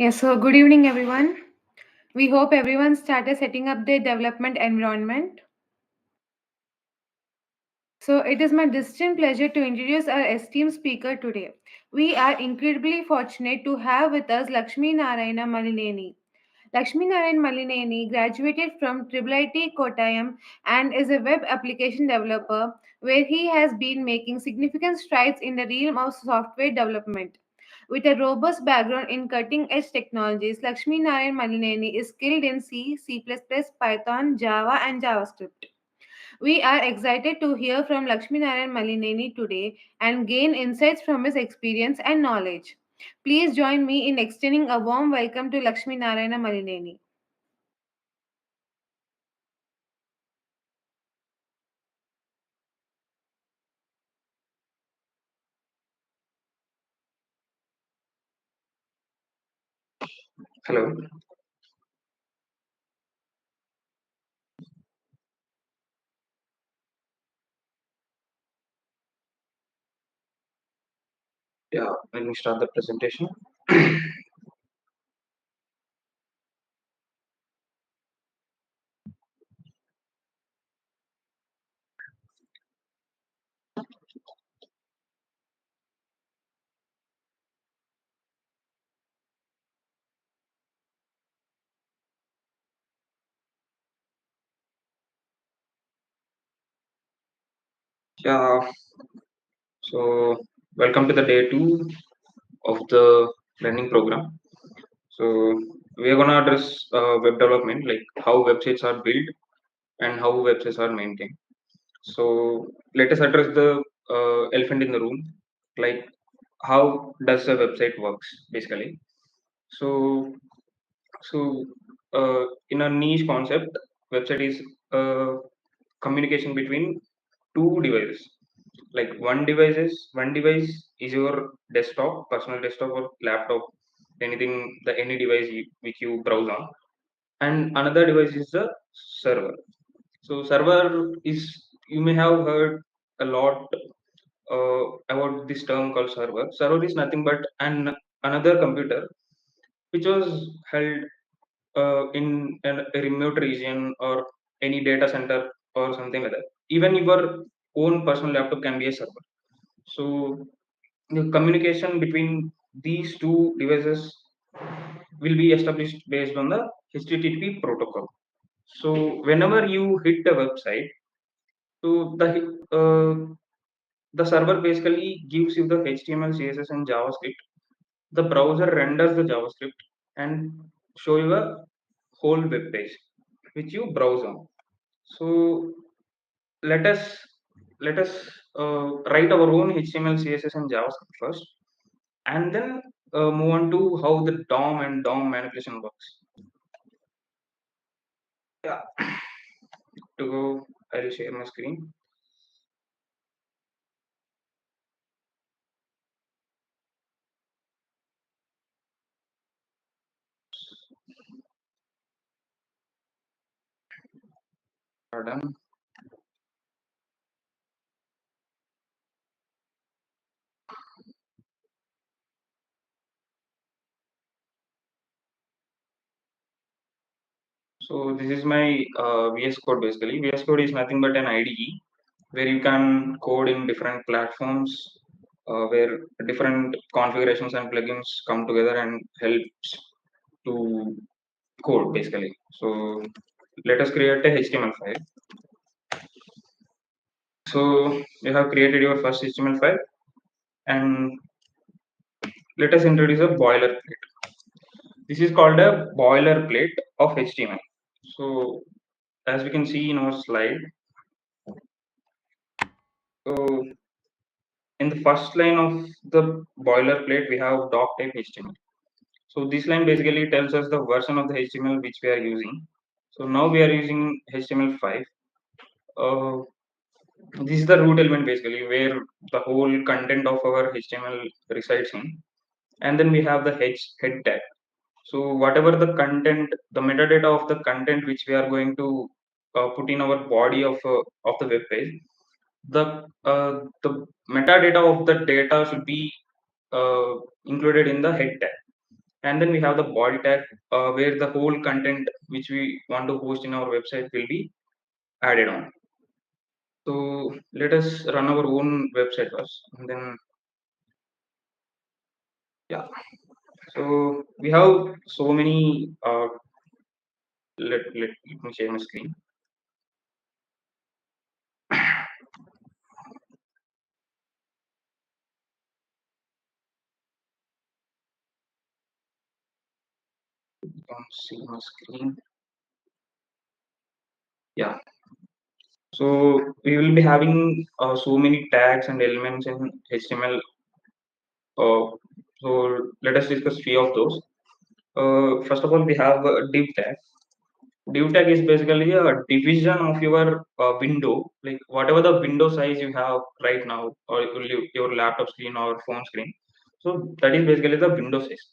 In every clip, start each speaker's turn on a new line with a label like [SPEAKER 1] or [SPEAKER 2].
[SPEAKER 1] Yes, so good evening, everyone. We hope everyone started setting up their development environment. So, it is my distinct pleasure to introduce our esteemed speaker today. We are incredibly fortunate to have with us Lakshmi Narayana Malineni. Lakshmi Narayan Malineni graduated from IIIT Kottayam and is a web application developer where he has been making significant strides in the realm of software development. With a robust background in cutting edge technologies, Lakshmi Narayan Malineni is skilled in C, C++, Python, Java, and JavaScript. We are excited to hear from Lakshmi Narayan Malineni today and gain insights from his experience and knowledge. Please join me in extending a warm welcome to Lakshmi Narayana Malineni.
[SPEAKER 2] Hello. Yeah, let me start the presentation. Yeah, so welcome to the day two of the learning program. So we are gonna address web development, like how websites are built and how websites are maintained. So let us address the elephant in the room, like how does a website works basically. So so in a niche concept, website is uh, communication between two devices. Like one device is your desktop, personal desktop or laptop, anything, the any device which you browse on, and another device is the server. So server is, you may have heard a lot about this term called server. Server is nothing but another computer which was held in a remote region or any data center or something like that. Even your own personal laptop can be a server. So the communication between these two devices will be established based on the HTTP protocol. So whenever you hit the website, so the server basically gives you the HTML, CSS, and JavaScript. The browser renders the JavaScript and show you a whole web page which you browse on. So let us write our own HTML, CSS, and JavaScript first, and then move on to how the DOM and DOM manipulation works. Yeah, to go, I'll share my screen. Done. So this is my VS Code basically. VS Code is nothing but an IDE where you can code in different platforms, where different configurations and plugins come together and helps to code basically. So let us create a HTML file. So you have created your first HTML file, and let us introduce a boilerplate. This is called a boilerplate of HTML. So as we can see in our slide, so in the first line of the boilerplate, we have doc type HTML. So this line basically tells us the version of the HTML which we are using. So now we are using HTML5. Uh, this is the root element basically where the whole content of our HTML resides in. And then we have the head tag. So whatever the content, the metadata of the content which we are going to put in our body of the web page, the metadata of the data should be uh, included in the head tag. And then we have the body tag, where the whole content which we want to post in our website will be added on. So let us run our own website first, and then yeah. So we have so many. Let me share my screen. You can see my screen. Yeah. So we will be having so many tags and elements in HTML. Uh, so let us discuss few of those. First of all, we have a div tag. Div tag is basically a division of your window, like whatever the window size you have right now, or your laptop screen or phone screen. So that is basically the window size.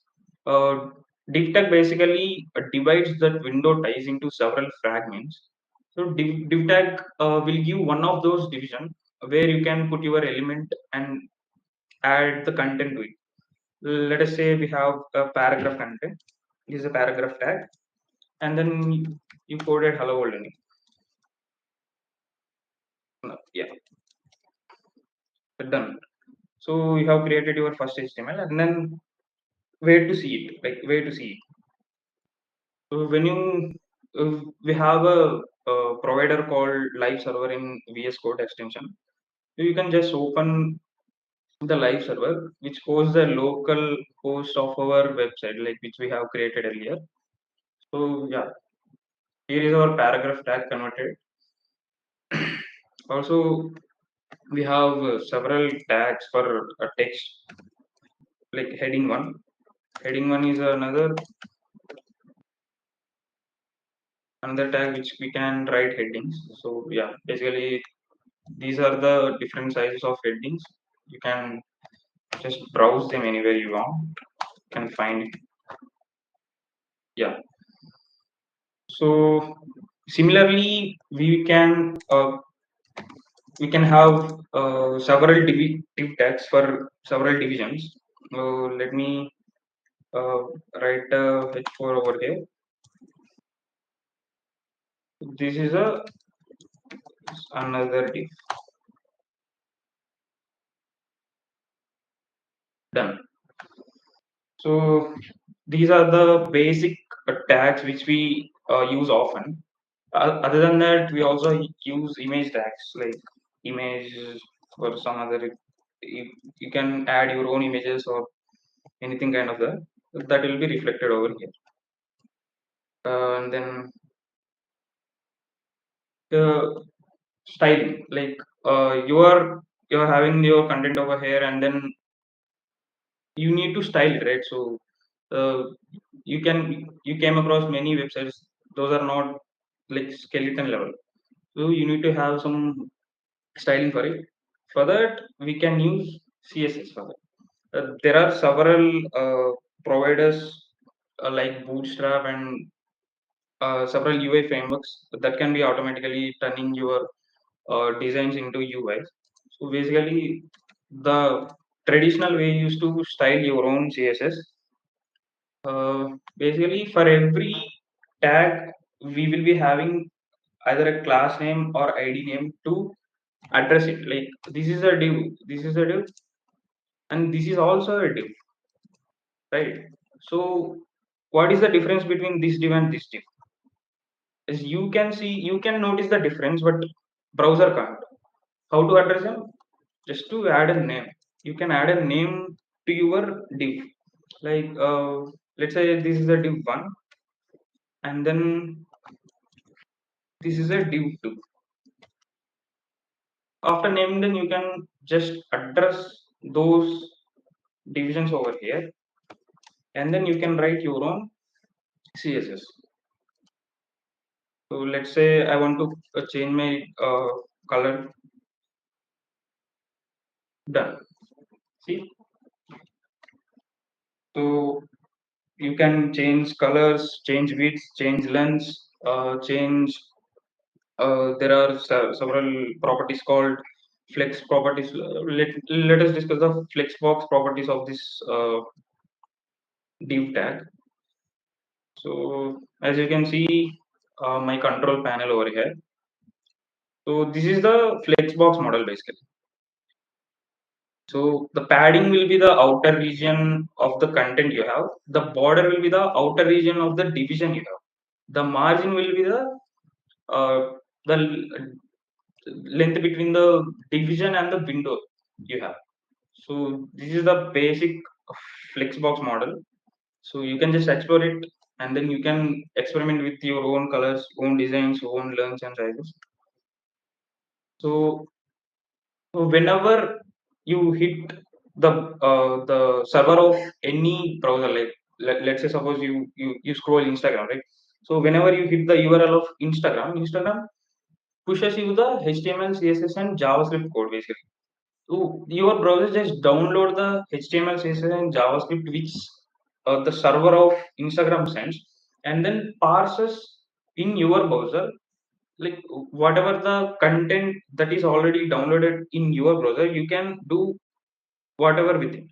[SPEAKER 2] Uh, Div tag basically divides that window ties into several fragments. So div tag will give one of those division where you can put your element and add the content to it. Let us say we have a paragraph content. This is a paragraph tag, and then you coded hello world in it. Yeah, done. So you have created your first HTML, and then where to see it, like where to see it. So when you we have a provider called live server in VS Code extension. So you can just open the live server, which hosts the local host of our website, like which we have created earlier. So yeah, here is our paragraph tag converted. Also, we have several tags for a text, like heading one. Heading one is another tag which we can write headings. So yeah, basically these are the different sizes of headings. You can just browse them anywhere you want. You can find it. Yeah. So similarly, we can have several div tags for several divisions. Let me uh, write H4 over here. This is a another div. Done. So these are the basic tags which we use often. Other than that, we also use image tags like image or some other. You can add your own images or anything kind of that will be reflected over here. And then uh, styling, like you are having your content over here, and then you need to style it, right? So uh, you came across many websites, those are not like skeleton level, so you need to have some styling for it. For that we can use CSS for that. There are several providers like Bootstrap and several UI frameworks that can be automatically turning your designs into UI. So basically the traditional way used to style your own CSS. Basically, for every tag, we will be having either a class name or ID name to address it. Like this is a div, this is a div, and this is also a div, right? So, what is the difference between this div and this div? As you can notice the difference, but browser can't. How to address them? Just to add a name. You can add a name to your div. Like let's say this is a div one, and then this is a div 2. After naming them, you can just address those divisions over here, and then you can write your own CSS. So let's say I want to change my color. Done. See, so you can change colors, change width, change lengths, change. There are several properties called flex properties. Let us discuss the flexbox properties of this div tag. So as you can see, my control panel over here. So this is the flexbox model basically. So the padding will be the outer region of the content you have. The border will be the outer region of the division you have. The margin will be the length between the division and the window you have. So this is the basic flexbox model. So you can just explore it and then you can experiment with your own colors, own designs, own lengths and sizes. So whenever you hit the server of any browser, like let's say suppose you scroll Instagram, right? So whenever you hit the URL of Instagram pushes you the HTML, CSS and JavaScript code basically. So your browser just download the HTML, CSS and JavaScript which the server of Instagram sends, and then parses in your browser, like whatever the content that is already downloaded in your browser, you can do whatever with it.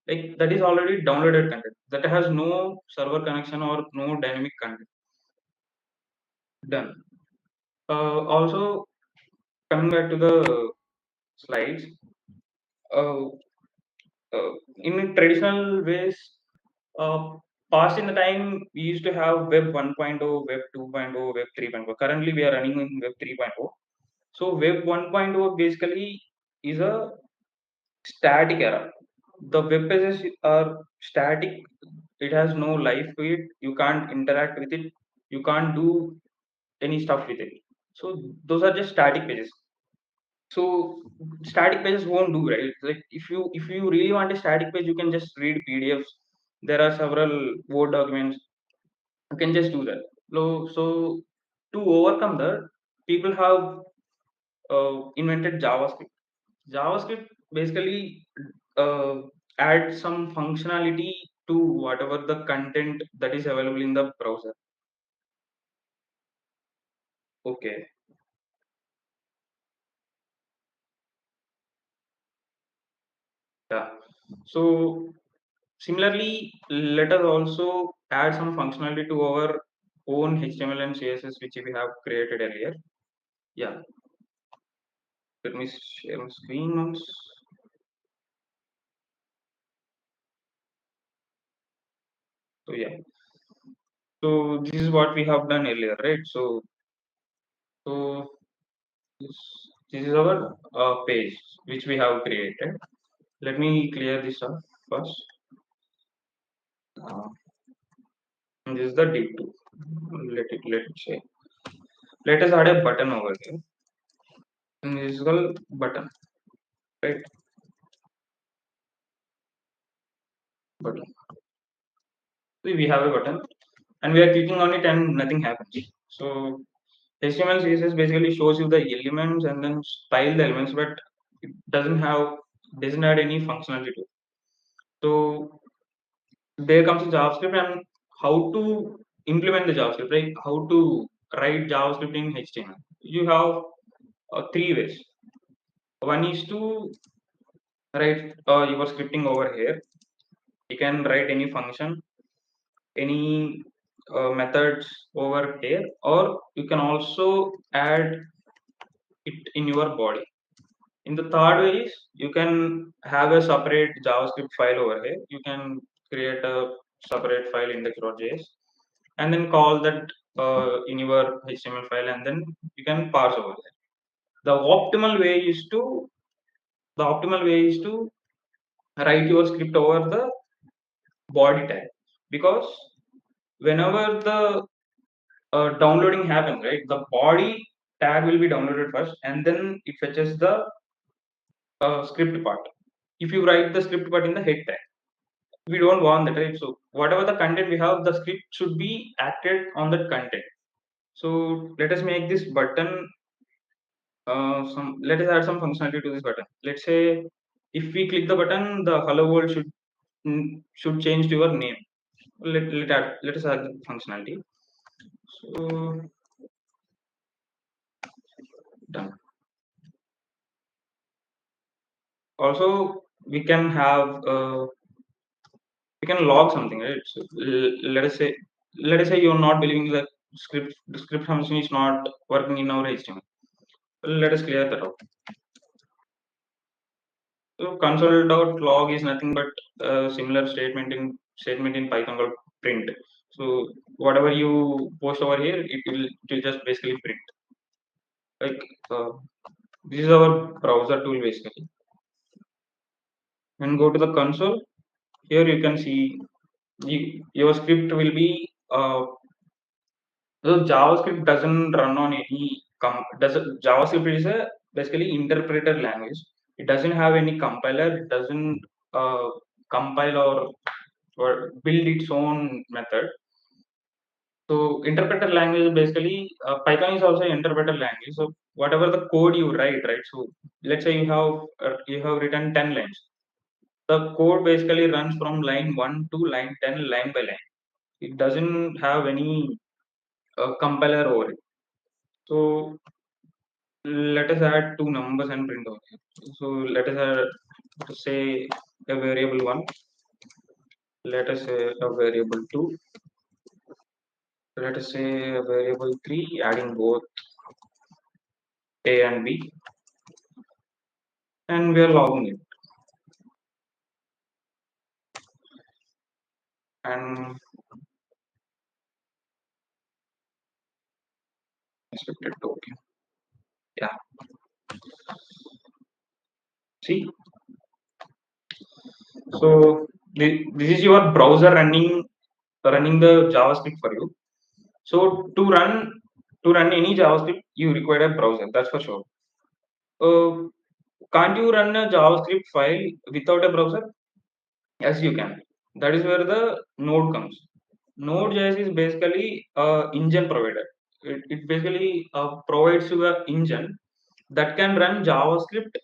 [SPEAKER 2] Like that is already downloaded content that has no server connection or no dynamic content. Done. Also, coming back to the slides, uh, in traditional ways, uh, past in the time we used to have Web 1.0, Web 2.0, Web 3.0. Currently, we are running in Web 3.0. So Web 1.0 basically is a static era. The web pages are static. It has no life to it. You can't interact with it. You can't do any stuff with it. So those are just static pages. So static pages won't do, right. Like if you really want a static page, you can just read PDFs. There are several Word documents. You can just do that. So to overcome that, people have invented JavaScript. JavaScript basically uh, adds some functionality to whatever the content that is available in the browser. Okay, yeah. So similarly, let us also add some functionality to our own HTML and CSS which we have created earlier. Yeah, let me share my screen once. So yeah, so this is what we have done earlier, right? So this, this is our page which we have created. Let me clear this up first. Uh, and this is the D2. Let it say. Let us add a button over here. And this is called button, right? Button. See, we have a button, and we are clicking on it, and nothing happens. So HTML CSS basically shows you the elements and then style the elements, but it doesn't add any functionality to it. So there comes the JavaScript and how to implement the JavaScript, right? How to write JavaScript in HTML. You have three ways. One is to write your scripting over here. You can write any function, any methods over here, or you can also add it in your body. In the third way is you can have a separate JavaScript file over here. You can create a separate file index.js and then call that in your HTML file, and then you can parse over there. The optimal way is to write your script over the body tag, because whenever the downloading happens, right, the body tag will be downloaded first and then it fetches the script part. If you write the script part in the head tag, we don't want that, right? So whatever the content we have, the script should be acted on that content. So let us make this button some let us add some functionality to this button. Let's say if we click the button, the hello world should change to your name. Let us add the functionality. So done. Also, we can have we can log something, right? So let us say you're not believing that the script function is not working in our HTML. Let us clear that out. So console.log is nothing but a similar statement in Python called print. So whatever you post over here, it will just basically print. Like this is our browser tool basically. And go to the console. Here you can see your script will be so JavaScript doesn't run on any JavaScript is a basically interpreter language. It doesn't have any compiler. It doesn't compile or build its own method. So interpreter language basically Python is also an interpreter language. So whatever the code you write, right? So let's say you have written 10 lines. The code basically runs from line 1 to line 10, line by line. It doesn't have any compiler over it. So let us add two numbers and print over here. So let us say a variable 1. Let us say a variable 2. Let us say a variable 3, adding both A and B, and we are logging it and expected to okay. Yeah, see. So this is your browser running the JavaScript for you. So to run any JavaScript, you require a browser. That's for sure. Uh, can't you run a JavaScript file without a browser? Yes, you can. That is where the node comes. Node.js is basically a engine provider. It basically provides you a engine that can run JavaScript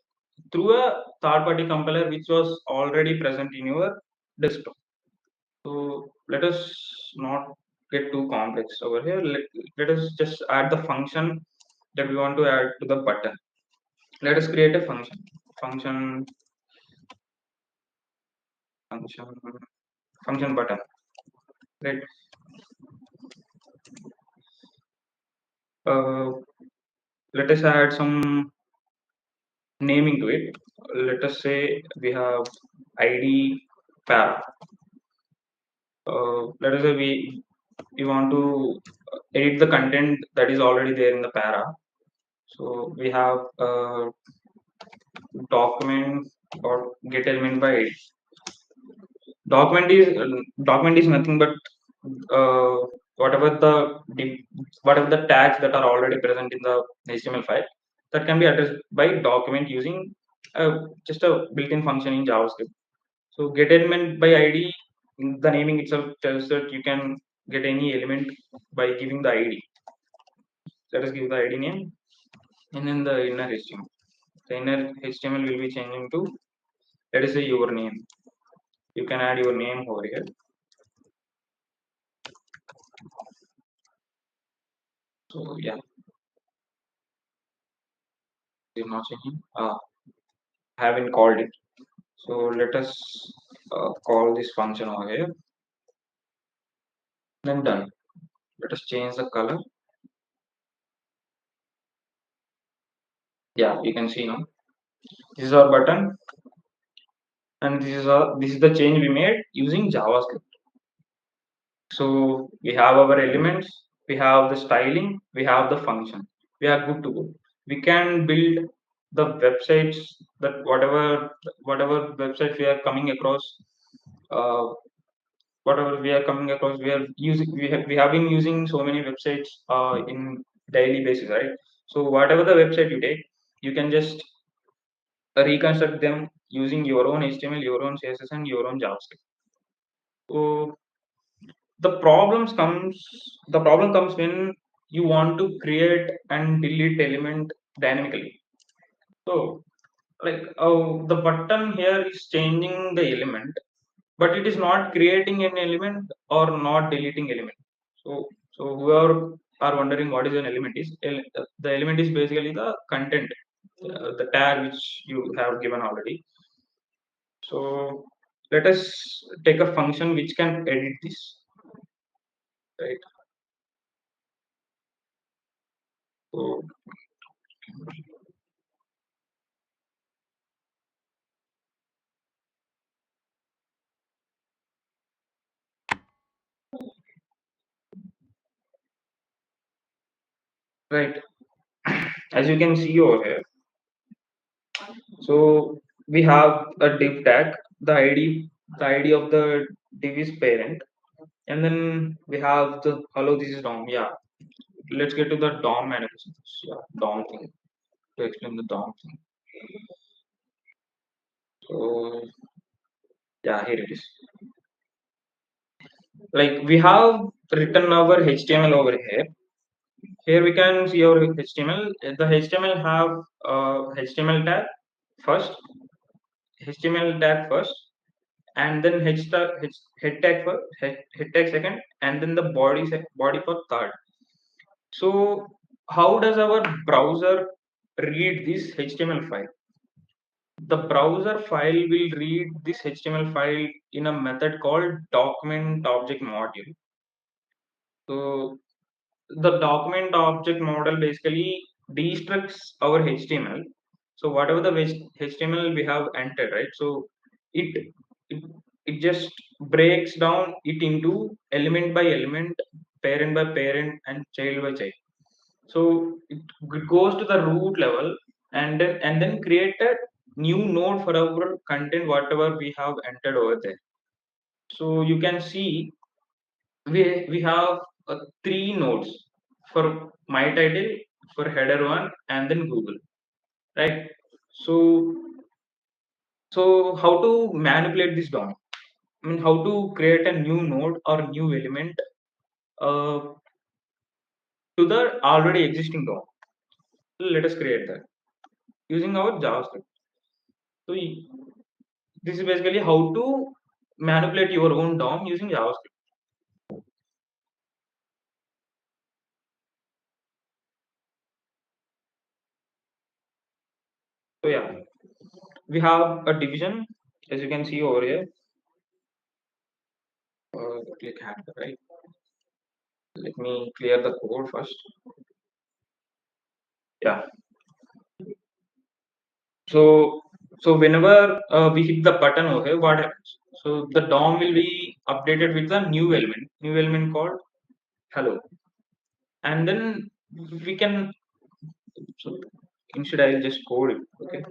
[SPEAKER 2] through a third-party compiler which was already present in your desktop. So let us not get too complex over here. Let us just add the function that we want to add to the button. Let us create a function, function, function button. Right. Uh, let us add some naming to it. Let us say we have ID para. Let us say we want to edit the content that is already there in the para. So we have document or get element by ID. Document is nothing but uh, whatever the whatever the tags that are already present in the HTML file that can be addressed by document using just a built-in function in JavaScript. So get element by ID, the naming itself tells that you can get any element by giving the ID. Let us give the ID name, and then the inner HTML. The inner HTML will be changing to, let us say, your name. You can add your name over here. So yeah, it's not changing. Haven't called it. So let us call this function over here. Then done. Let us change the color. Yeah, you can see now. This is our button, and this is the change we made using JavaScript. So we have our elements, we have the styling, we have the function. We are good to go. We can build the websites that whatever websites we are coming across. Uh, Whatever we are coming across, we have been using so many websites in daily basis, right? So whatever the website you take, you can just reconstruct them using your own HTML, your own CSS, and your own JavaScript. So the problem comes when you want to create and delete element dynamically. So like the button here is changing the element, but it is not creating an element or not deleting element. So whoever are wondering what is an element is, the element is basically the content, the tag which you have given already. So let us take a function which can edit this, right? So right, as you can see over here, so we have a div tag. The id of the div is parent, and then we have the hello, this is dom. Yeah, let's get to the dom manipulation. Yeah, dom thing, to explain the dom thing. So yeah, here it is. Like we have written our HTML over here. Here we can see our HTML. The HTML have HTML tag first, HTML tag first, and then head tag for head tag second, and then the body for third. So how does our browser read this HTML file? The browser file will read this HTML file in a method called document object module. So the document object model basically destructs our HTML. So whatever the HTML we have entered, right? So it it, it just breaks down it into element by element, parent by parent, and child by child. So it goes to the root level, and then create a new node for our content whatever we have entered over there. So you can see we have three nodes for my title, for header one, and then Google, right? So how to manipulate this DOM? I mean, how to create a new node or new element uh, to the already existing DOM. Let us create that using our JavaScript. So this is basically how to manipulate your own DOM using JavaScript. So yeah, we have a division, as you can see over here. Click add, right? Let me clear the code first. Yeah. So whenever we hit the button over here, what happens? So the DOM will be updated with a new element called hello, and then we can. So instead, I'll just code it. Okay.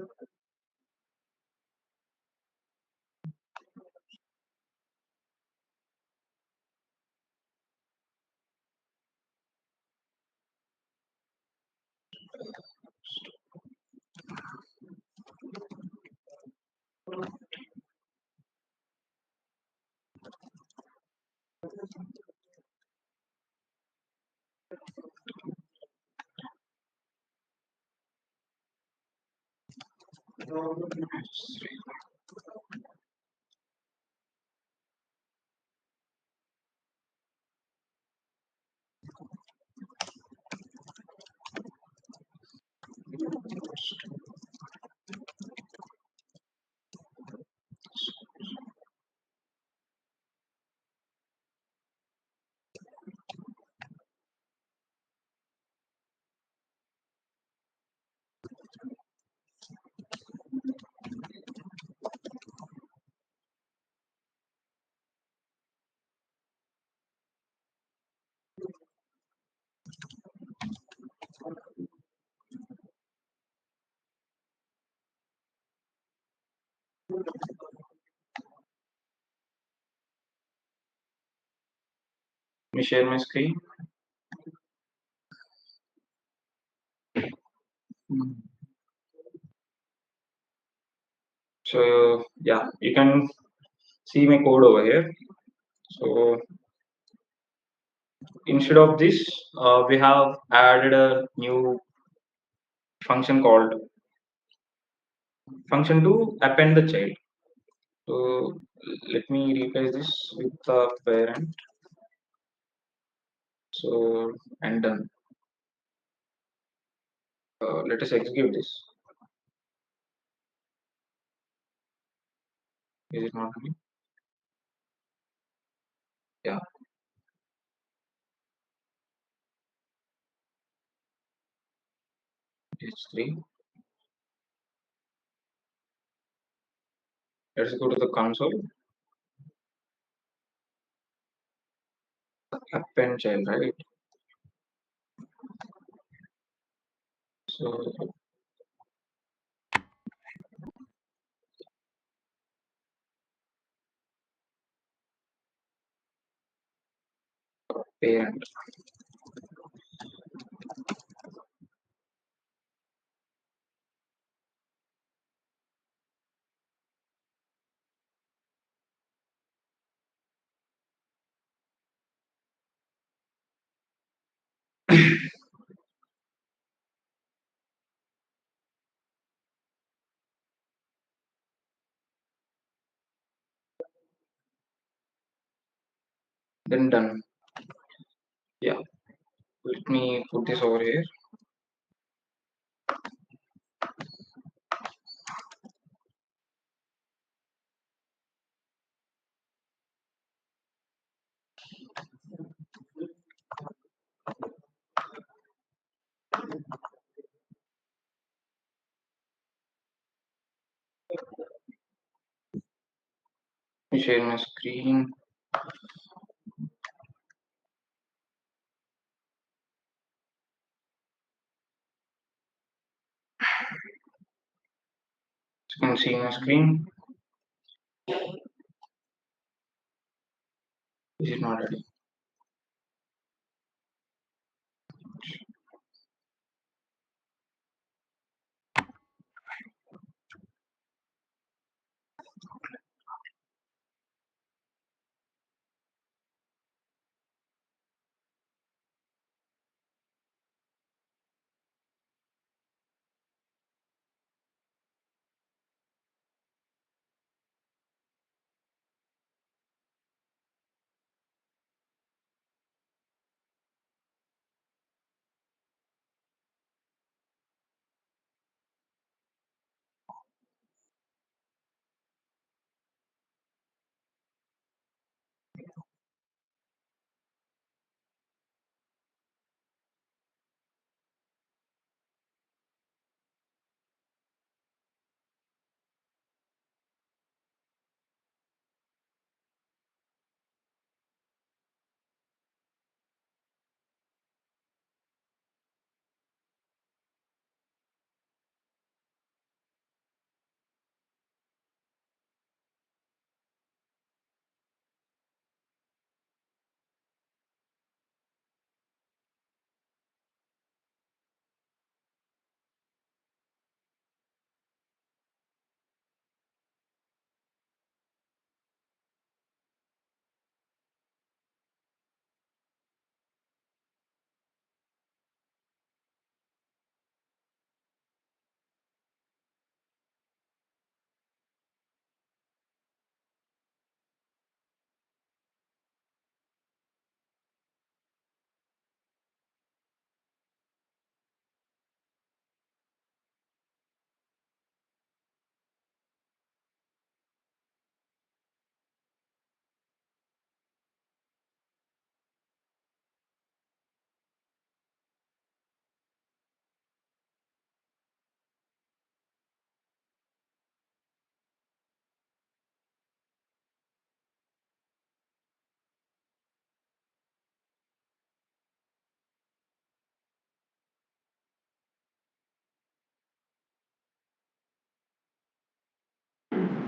[SPEAKER 2] Let me share my screen. So yeah, you can see my code over here. So instead of this, we have added a new function called function to append the child. So let me replace this with the parent. So and done. Let us execute this. Is it not coming? Yeah, H3. Let's go to the console. Append child, right? So parent. Then done. Yeah. Let me put this over here. Let me share my screen. You can see my screen. This is not ready.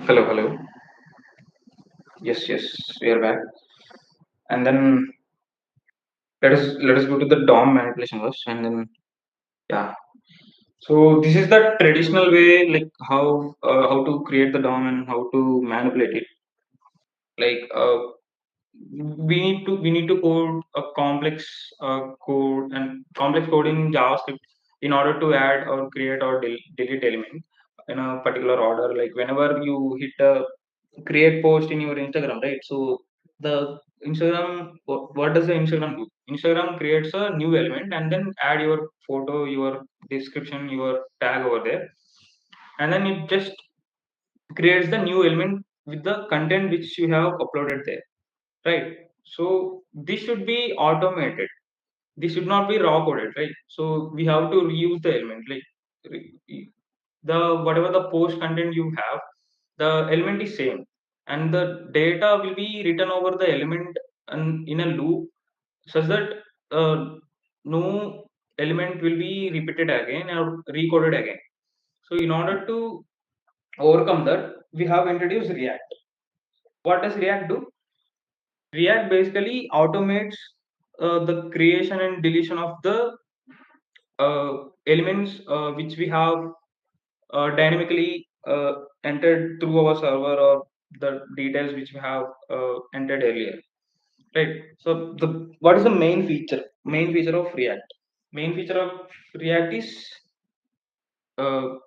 [SPEAKER 2] Hello, hello. Yes, yes, we are back. And then let us go to the DOM manipulation first, and then yeah. So this is the traditional way, like how to create the DOM and how to manipulate it. Like we need to code a complex code and complex code in JavaScript in order to add or create or delete element in a particular order. Like whenever you hit a create post in your Instagram, right? So the Instagram, what does the Instagram do? Instagram creates a new element and then add your photo, your description, your tag over there, and then it just creates the new element with the content which you have uploaded there, right? So this should be automated. This should not be raw coded, right? So we have to reuse the element, like the whatever the post content you have, the element is same, and the data will be written over the element and in a loop such that no element will be repeated again or recoded again. So in order to overcome that, we have introduced React. What does React do? React basically automates the creation and deletion of the elements which we have dynamically entered through our server, or the details which we have entered earlier, right? So the what is the main feature of React? Main feature of React is uh,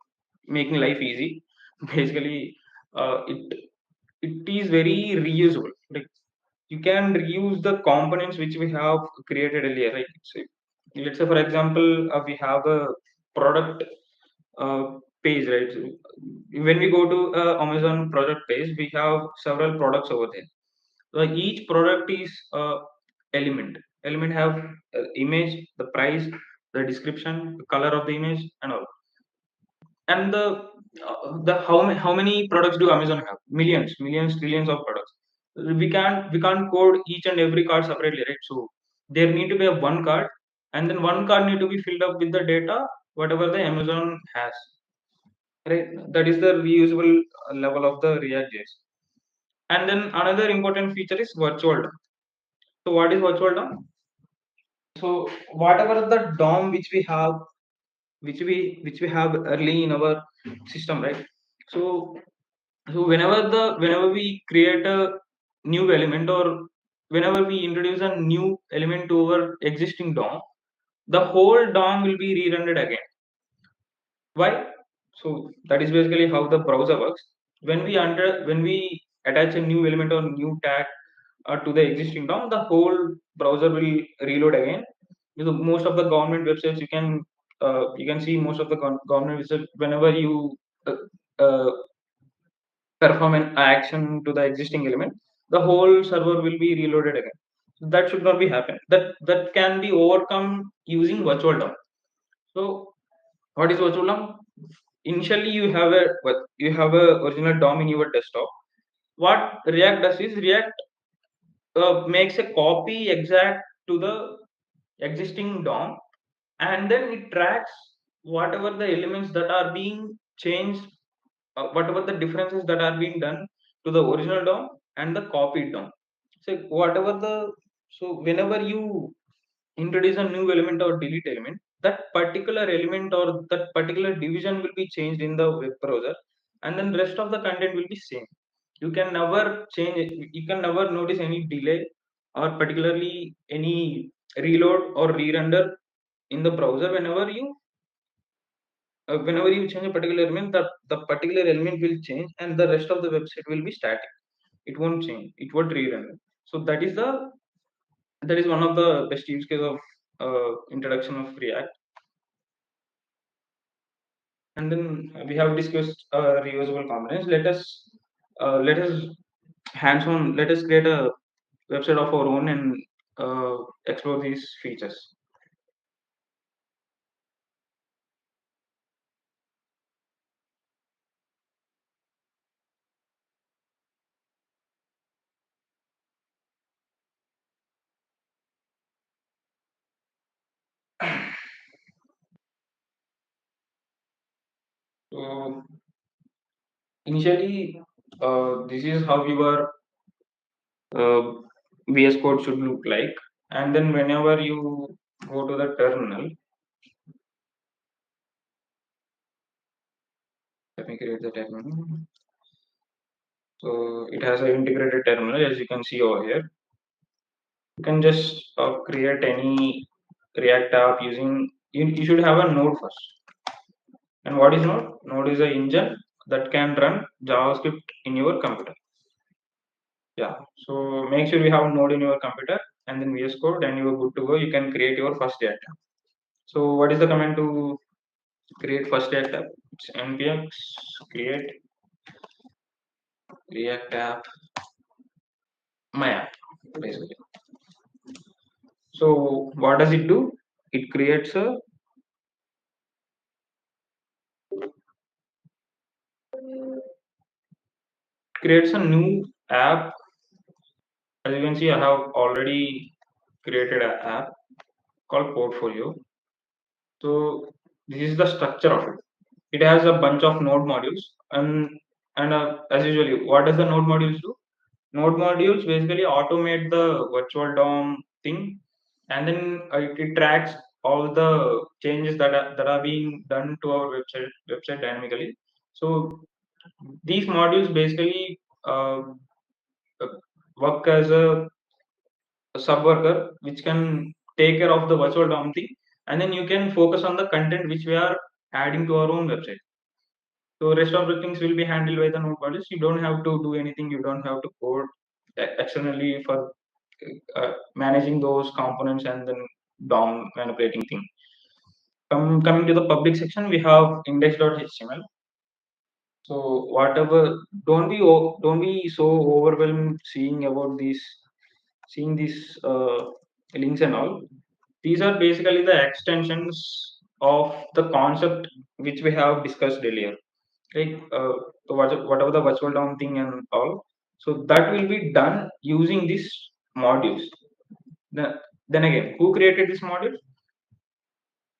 [SPEAKER 2] making life easy. Basically, it is very reusable. Like, you can reuse the components which we have created earlier, right? So let's say, for example, we have a product uh, page, right? So when we go to Amazon product page, we have several products over there. So each product is element. Element have image, the price, the description, the color of the image, and all. And how many products do Amazon have? Millions, trillions of products. We can't code each and every card separately, right? So there need to be a one card, and then one card need to be filled up with the data whatever the Amazon has, right? That is the reusable level of the React JS. And then another important feature is virtual DOM. So what is virtual DOM? So whatever the DOM which we have, which we have early in our system, right? So whenever we create a new element, or whenever we introduce a new element to our existing DOM, the whole DOM will be re-rendered again. Why? So that is basically how the browser works. When we attach a new element or new tag to the existing DOM, the whole browser will reload again. Most of the government websites, you can see most of the government websites, whenever you uh, uh, perform an action to the existing element, the whole server will be reloaded again. So that should not be happen. That can be overcome using virtual DOM. So what is virtual DOM? Initially, you have a original DOM in your desktop. What React does is React makes a copy exact to the existing DOM, and then it tracks whatever the elements that are being changed, whatever the differences that are being done to the original DOM and the copied DOM. So whenever you introduce a new element or delete element, that particular element or that particular division will be changed in the web browser, and then rest of the content will be same. You can never change it. You can never notice any delay, or particularly any reload or re-render in the browser. Whenever you change a particular element, the particular element will change, and the rest of the website will be static. It won't change. It won't re-render. So that is one of the best use case of introduction of React. And then we have discussed reusable components. Let us hands on. Let us create a website of our own and explore these features. So initially, this is how your uh, VS Code should look like. And then whenever you go to the terminal, let me create the terminal. So it has an integrated terminal, as you can see over here. You can just create any React app using. You should have a node first. And what is node? Node is an engine that can run JavaScript in your computer. Yeah. So make sure you have a node in your computer, and then VS Code, and you are good to go. You can create your first React app. So what is the command to create first React app? It's npx create React app my app, basically. So what does it do? It creates a new app. As you can see, I have already created an app called Portfolio. So this is the structure of it. It has a bunch of node modules, and as usually, what does the node modules do? Node modules basically automate the virtual DOM thing, and then it tracks all the changes that are being done to our website dynamically. So these modules basically uh, work as a sub worker which can take care of the virtual DOM thing, and then you can focus on the content which we are adding to our own website. So rest of the things will be handled by the node modules. You don't have to do anything. You don't have to code externally for managing those components and then DOM manipulating thing. Coming to the public section, we have index.html. So whatever, don't be so overwhelmed seeing these links and all. These are basically the extensions of the concept which we have discussed earlier, right? Whatever the virtual DOM thing and all. So that will be done using these modules. then, then again, who created this module?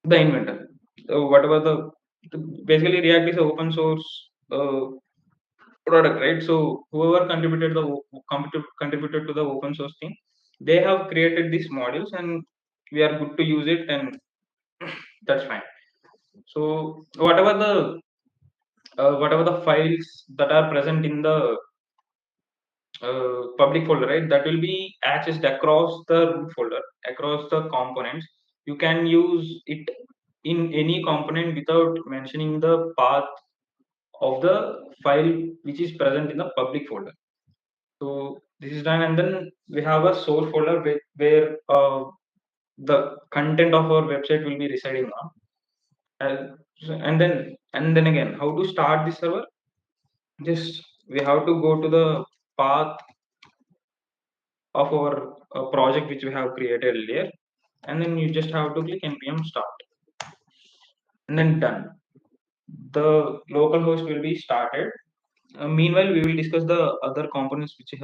[SPEAKER 2] The inventor. Whatever basically React is an open source product, right? So whoever contributed to the open source thing, they have created these modules, and we are good to use it, and that's fine. So whatever the files that are present in the public folder, right, that will be accessed across the root folder, across the components. You can use it in any component without mentioning the path of the file which is present in the public folder. So this is done, and then we have a source folder where the content of our website will be residing on. And then again, how to start the server? Just we have to go to the path of our project which we have created earlier, and then you just have to click npm start, and then done. The local host will be started. Meanwhile, we will discuss the other components which is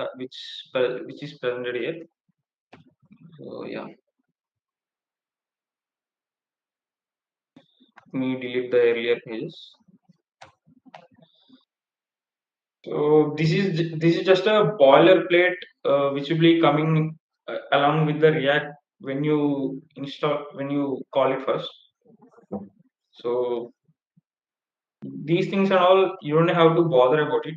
[SPEAKER 2] presented here. So yeah, let me delete the earlier pages. So this is just a boilerplate which will be coming along with the React when you call it first. So these things and all, you don't have to bother about it.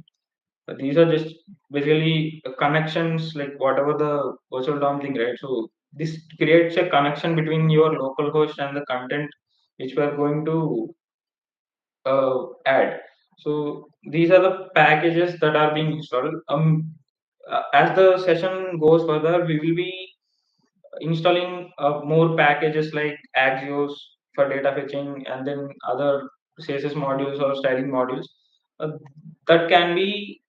[SPEAKER 2] These are just basically connections, like whatever the virtual DOM thing, right? So this creates a connection between your local host and the content which we are going to add. So these are the packages that are being installed. As the session goes further, we will be installing more packages like Axios for data fetching, and then other CSS modules or styling modules uh, that can be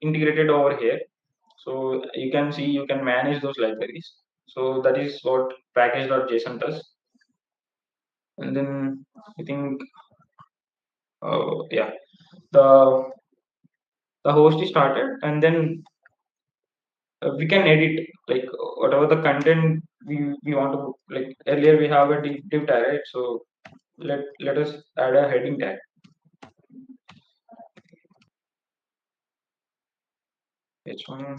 [SPEAKER 2] integrated over here. So you can manage those libraries. So that is what package.json does. And then I think yeah, the the host is started, and then we can edit like whatever the content we want to, like earlier we have a div tag, right? So let us add a heading tag. H1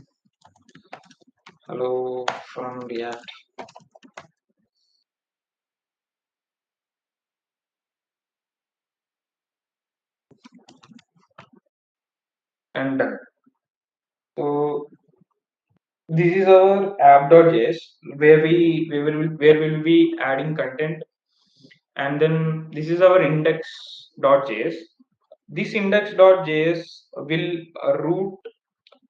[SPEAKER 2] hello from React, and done. So this is our app.js where we will be adding content, and then this is our index.js. This index.js will root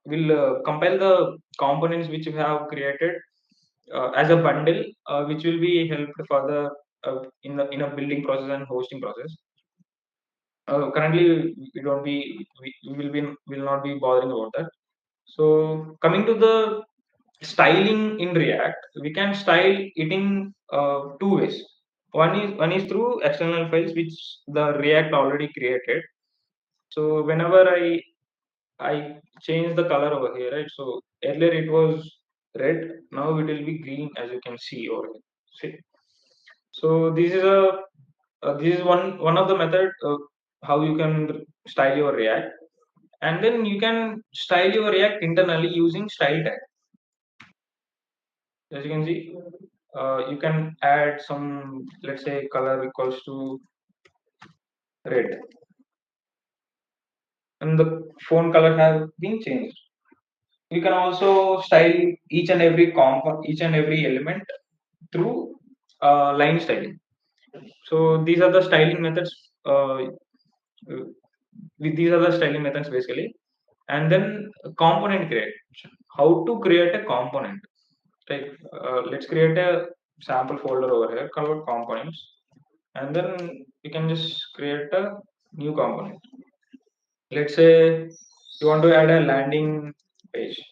[SPEAKER 2] will compile the components which we have created as a bundle, which will be helped further in a building process and hosting process. Currently, we will not be bothering about that. So coming to the styling in React, we can style it in two ways. One is through external files which the React already created. So whenever I change the color over here, right? So earlier it was red, now it will be green, as you can see over here. See? So this is one of the method how you can style your React, and then you can style your React internally using style tag. As you can see, you can add some, let's say, color equals to red, and the phone color has been changed. You can also style each and every element through line styling. So these are the styling methods. Uh, with these are the styling methods basically, and then component creation. How to create a component? Right. Let's create a sample folder over here called components, and then you can just create a new component. Let's say you want to add a page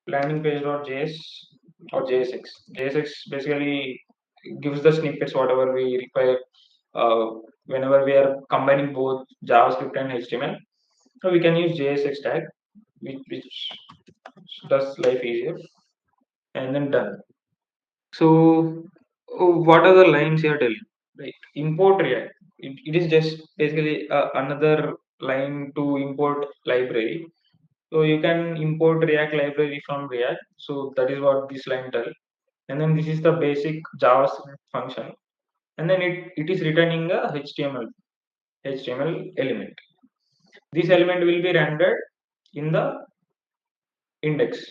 [SPEAKER 2] landing page.js or JSX. JSX basically gives the snippets whatever we require uh, whenever we are combining both JavaScript and HTML. So we can use JSX tag, which does life easier, and then done. So, what are the lines here telling? Like import React. It is just basically another line to import library. So you can import React library from React. So that is what this line tells. And then this is the basic JavaScript function. And then it is returning a HTML element. This element will be rendered in the index.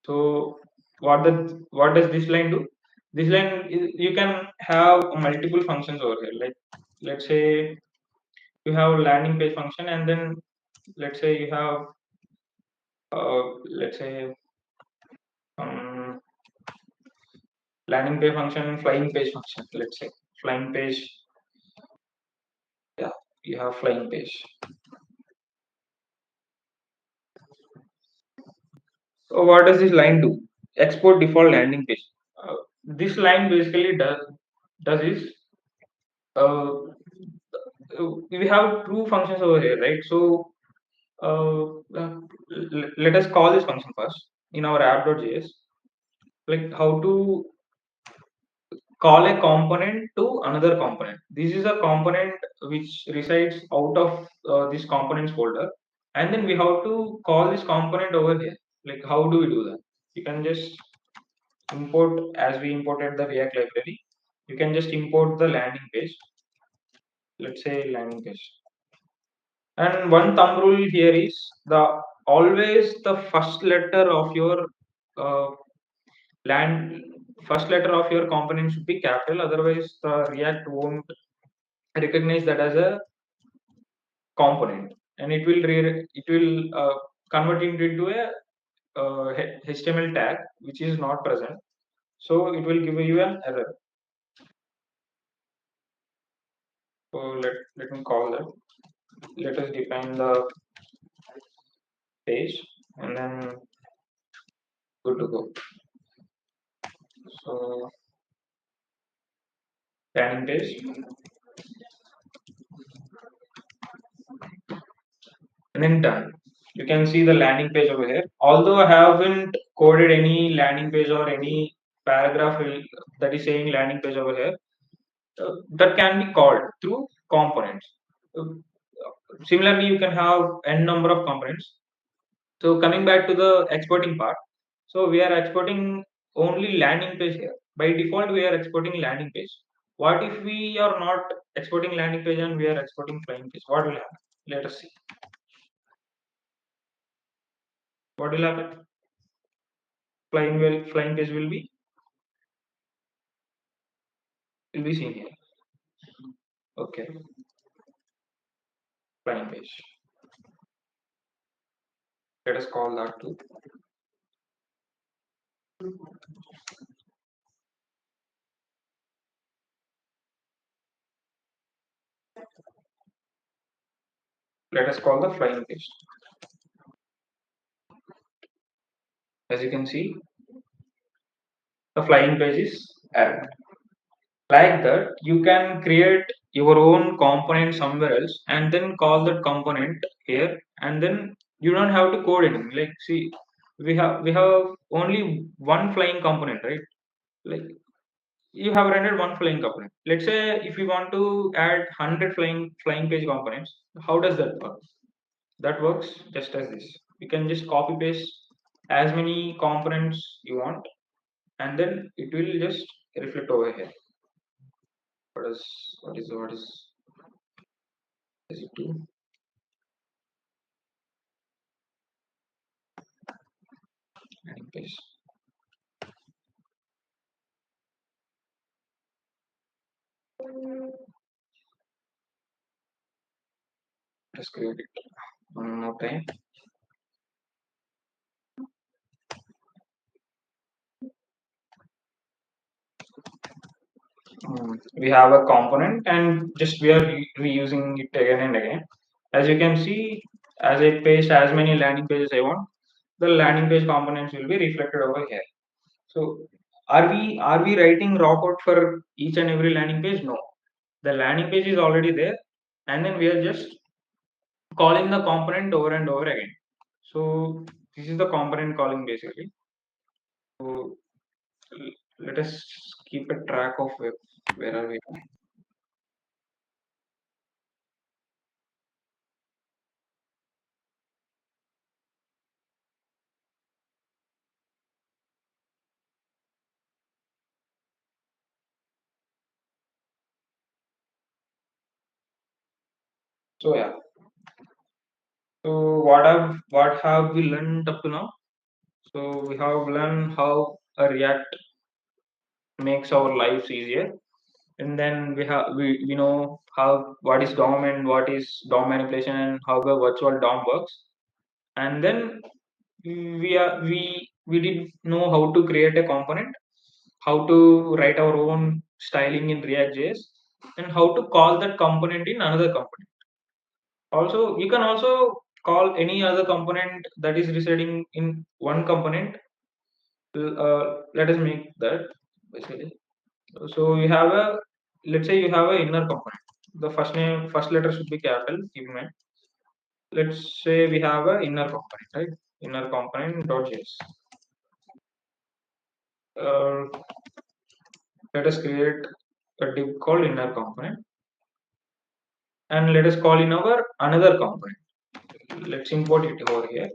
[SPEAKER 2] So what does this line do? This line you can have multiple functions over here. Like let's say you have landing page function, and then let's say you have let's say um, landing page function, flying page function. Let's say flying page. Yeah, you have flying page. So what does this line do? Export default landing page. This line basically does is we have two functions over here, right? So let us call this function first in our app.js, like how to call a component to another component. This is a component which resides out of this components folder, and then we have to call this component over here. Like how do we do that? You can just import, as we imported the React library. You can just import the landing page. Let's say landing page. And one thumb rule here is the always the first letter of your uh, land first letter of your component should be capital. Otherwise, the React won't recognize that as a component, and it will convert it into a HTML tag which is not present. So it will give you an error. So let me call that. Let us define the page, and then good to go. So landing page, and then done. You can see the landing page over here. Although I haven't coded any landing page or any paragraph that is saying landing page over here, that can be called through components. Uh, Similarly, you can have n number of components. So coming back to the exporting part, so we are exporting only landing page here. By default, we are exporting landing page. What if we are not exporting landing page and we are exporting flying page? What will happen? Let us see. What will happen? Flying page will be seen here. Okay, flying page. Let us call that too. Let us call the flying page. As you can see, the flying page is added. Like that, you can create your own component somewhere else and then call that component here, and then you don't have to code anything. Like, see, we have only one flying component, right? Like, you have rendered one flying component. Let's say if you want to add 100 flying page components, how does that work? That works just as this. You can just copy paste as many components you want, and then it will just reflect over here. What is it do? Adding paste. Let's create it one more time. We have a component and just we are reusing it again and again. As you can see, as I paste as many landing pages I want, the landing page components will be reflected over here. So are we writing raw code for each and every landing page? No. The landing page is already there, and then we are just calling the component over and over again. So this is the component calling basically. So let us keep a track of where are we. So yeah. So what have we learned up to now? So we have learned how a React makes our lives easier, and then we know how what is DOM and what is DOM manipulation and how the virtual DOM works, and then we did know how to create a component, how to write our own styling in React.js, and how to call that component in another component. Also, you can also call any other component that is residing in one component. Let us make that basically. So you have a, let's say you have a inner component. The first letter should be capital. Keep in mind. Let's say we have a inner component, right? Inner component dot js. Uh, Let us create a div called inner component, and let us call in our another component. Let's import it over here.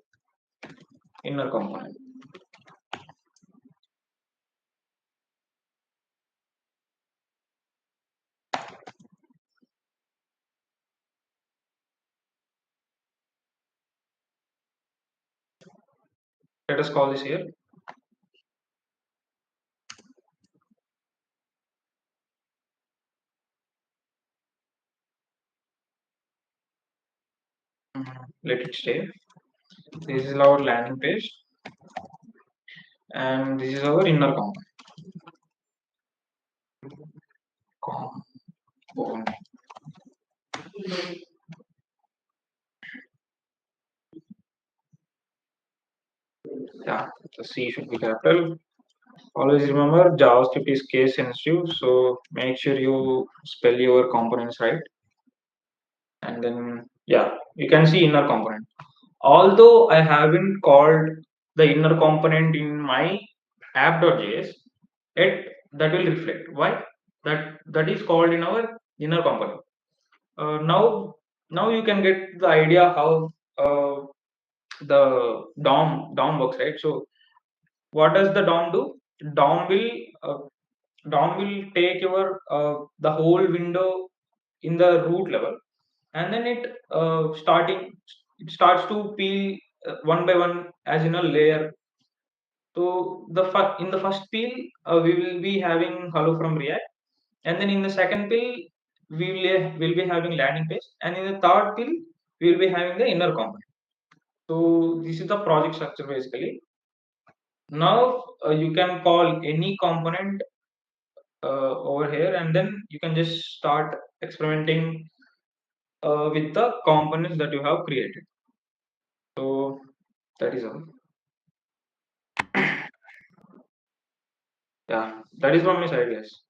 [SPEAKER 2] Inner component. Let us call this here. Let it stay. This is our landing page, and this is our inner component. Yeah, the C should be capital. Always remember JavaScript is case sensitive, so make sure you spell your components right. And then yeah, you can see inner component. Although I haven't called the inner component in my app.js, it that will reflect. Why? That is called in our inner component. Now you can get the idea how the DOM works, right? So what does the DOM do? DOM will uh, DOM will take your the whole window in the root level, and then it starts to peel one by one as in a layer. So in the first peel we will be having hello from React, and then in the second peel will be having landing page, and in the third peel we will be having the inner component. So this is the project structure basically. Now you can call any component over here, and then you can just start experimenting with the components that you have created. So that is all. Yeah, that is from my side, yes.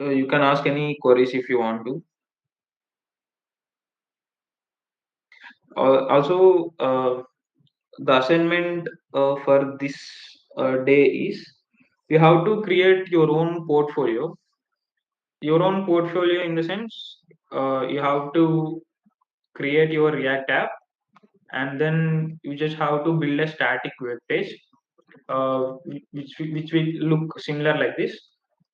[SPEAKER 2] You can ask any queries if you want to. Also, the assignment for this day is you have to create your own portfolio. Your own portfolio in the sense you have to create your React app, and then you just have to build a static web page, which will look similar like this.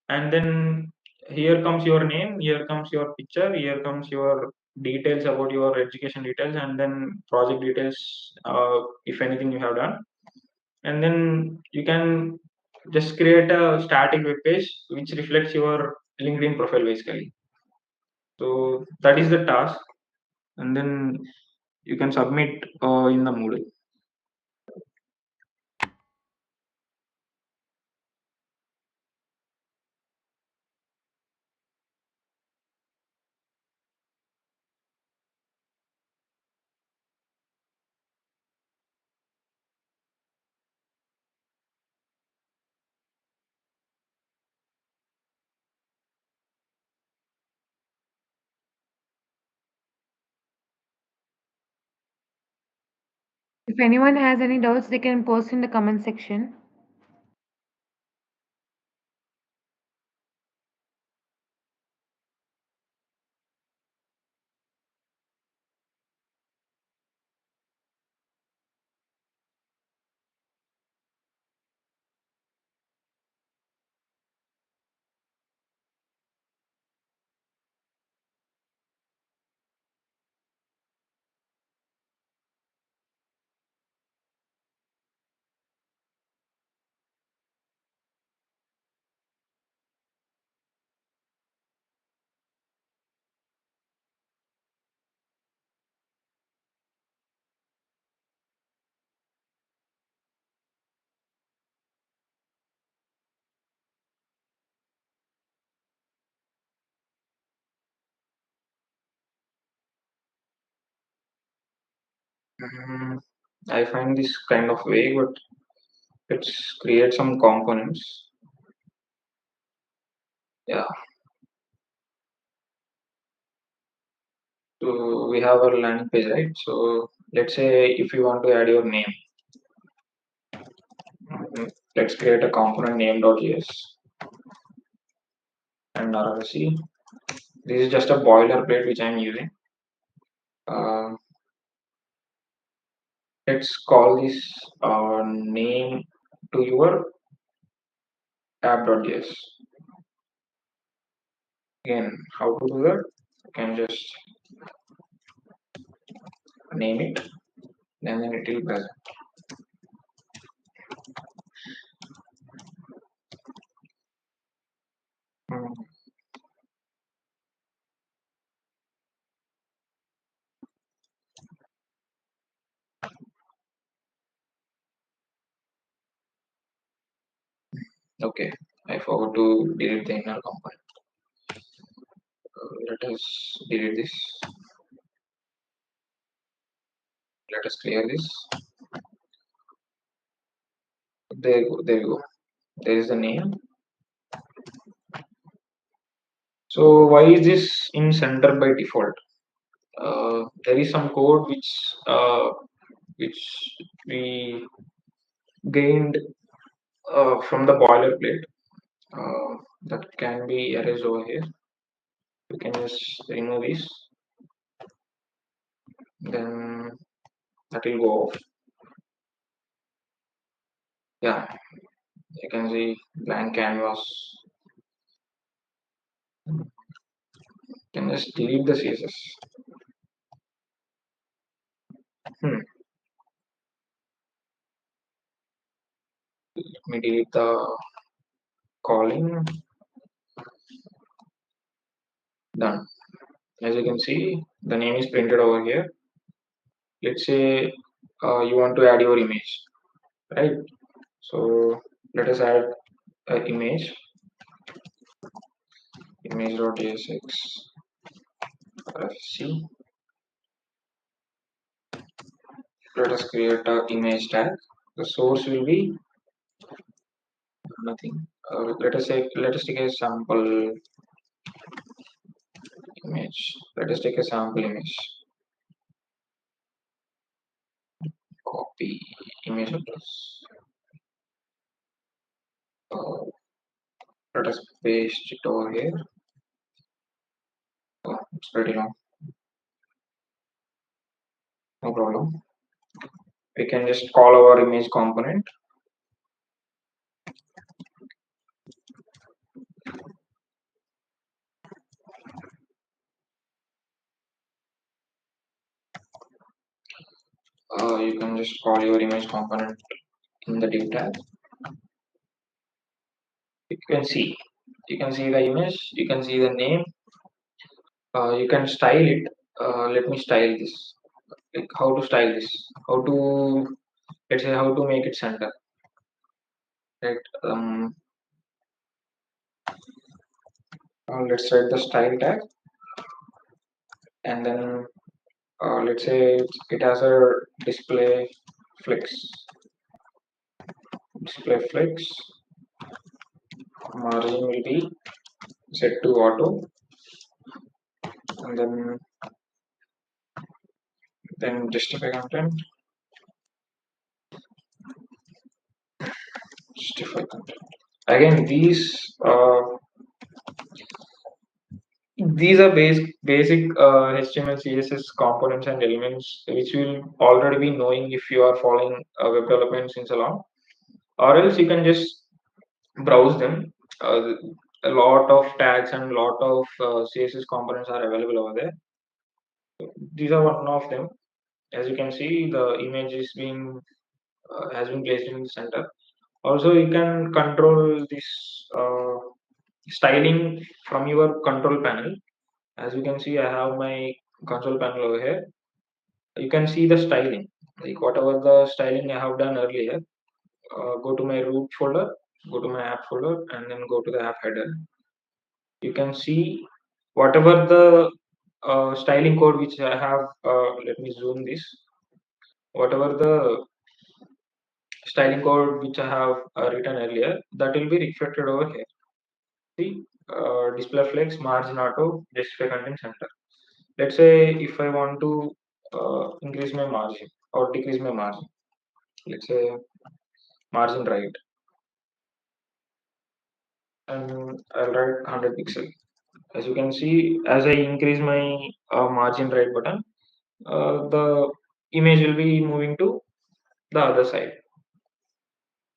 [SPEAKER 2] And then here comes your name, here comes your picture, here comes your details about your education details, and then project details, if anything you have done. And then you can just create a static web page which reflects your LinkedIn profile basically. So that is the task, and then you can submit in the Moodle.
[SPEAKER 1] If anyone has any doubts, they can post in the comment section.
[SPEAKER 2] Mm, I find this kind of vague, but let's create some components. Yeah. So we have our landing page, right? So let's say if you want to add your name, let's create a component name.js and RFC. This is just a boilerplate which I'm using. Uh, let's call this name to your app.js. Again, how to do that? You can just name it, and then it will present. Mm, okay, I forgot to delete the inner component. Let us delete this. Let us clear this. There you go. There you go. There is the name. So why is this in center by default? There is some code which we gained from the boilerplate that can be erased over here. We can just remove this, then that will go off. Yeah, you can see blank canvas. You can just delete the CSS. Hmm. me delete the calling. Done. As you can see, the name is printed over here. Let's say you want to add your image, right? So let us add an image.jsx fc. Let us create an image tag. The source will be nothing. Let us take a sample image. Let us take a sample image. Copy image address. Uh, Let us paste it over here. It's pretty long. No problem. We can just call our image component. You can just call your image component in the div tag. You can see the image. You can see the name. You can style it. Let me style this. Like how to style this? How to, let's say, how to make it center. Right. Let's set the style tag, and then let's say it has a flex display flex. Margin will be set to auto, and then justify content. Justify content. Again, these are basic HTML, CSS components and elements which you will already be knowing if you are following web development since a long, or else you can just browse them. Uh, a lot of tags and lot of CSS components are available over there. These are one of them. As you can see, the image is being has been placed in the center. Also, you can control this styling from your control panel. As you can see, I have my console panel over here. You can see the styling, like whatever the styling I have done earlier. Go to my root folder, go to my app folder, and then go to the app header. You can see whatever the styling code which I have. Let me zoom this. Whatever the styling code which I have written earlier, that will be reflected over here. See, display flex, margin auto, justify content center. Let's say if I want to increase my margin or decrease my margin, let's say margin right, and I'll write 100 pixel. As you can see, as I increase my margin right button, the image will be moving to the other side.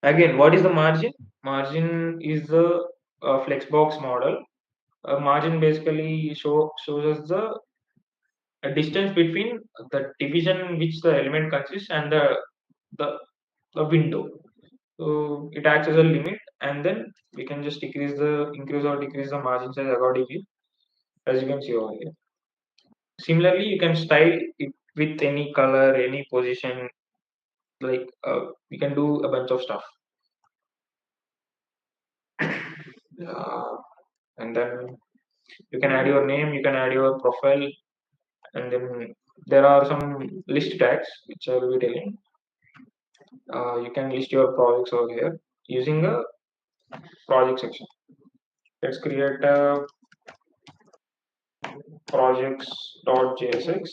[SPEAKER 2] Again, what is the margin? Margin is the flexbox model. Margin basically shows us the distance between the division which the element consists and the, the window. So it acts as a limit, and then we can just increase or decrease the margin size accordingly, as you can see over here. Similarly, you can style it with any color, any position. Like we can do a bunch of stuff. Uh, and then you can add your name, you can add your profile, and then there are some list tags which I will be telling. You can list your projects over here using a project section. Let's create a projects.jsx.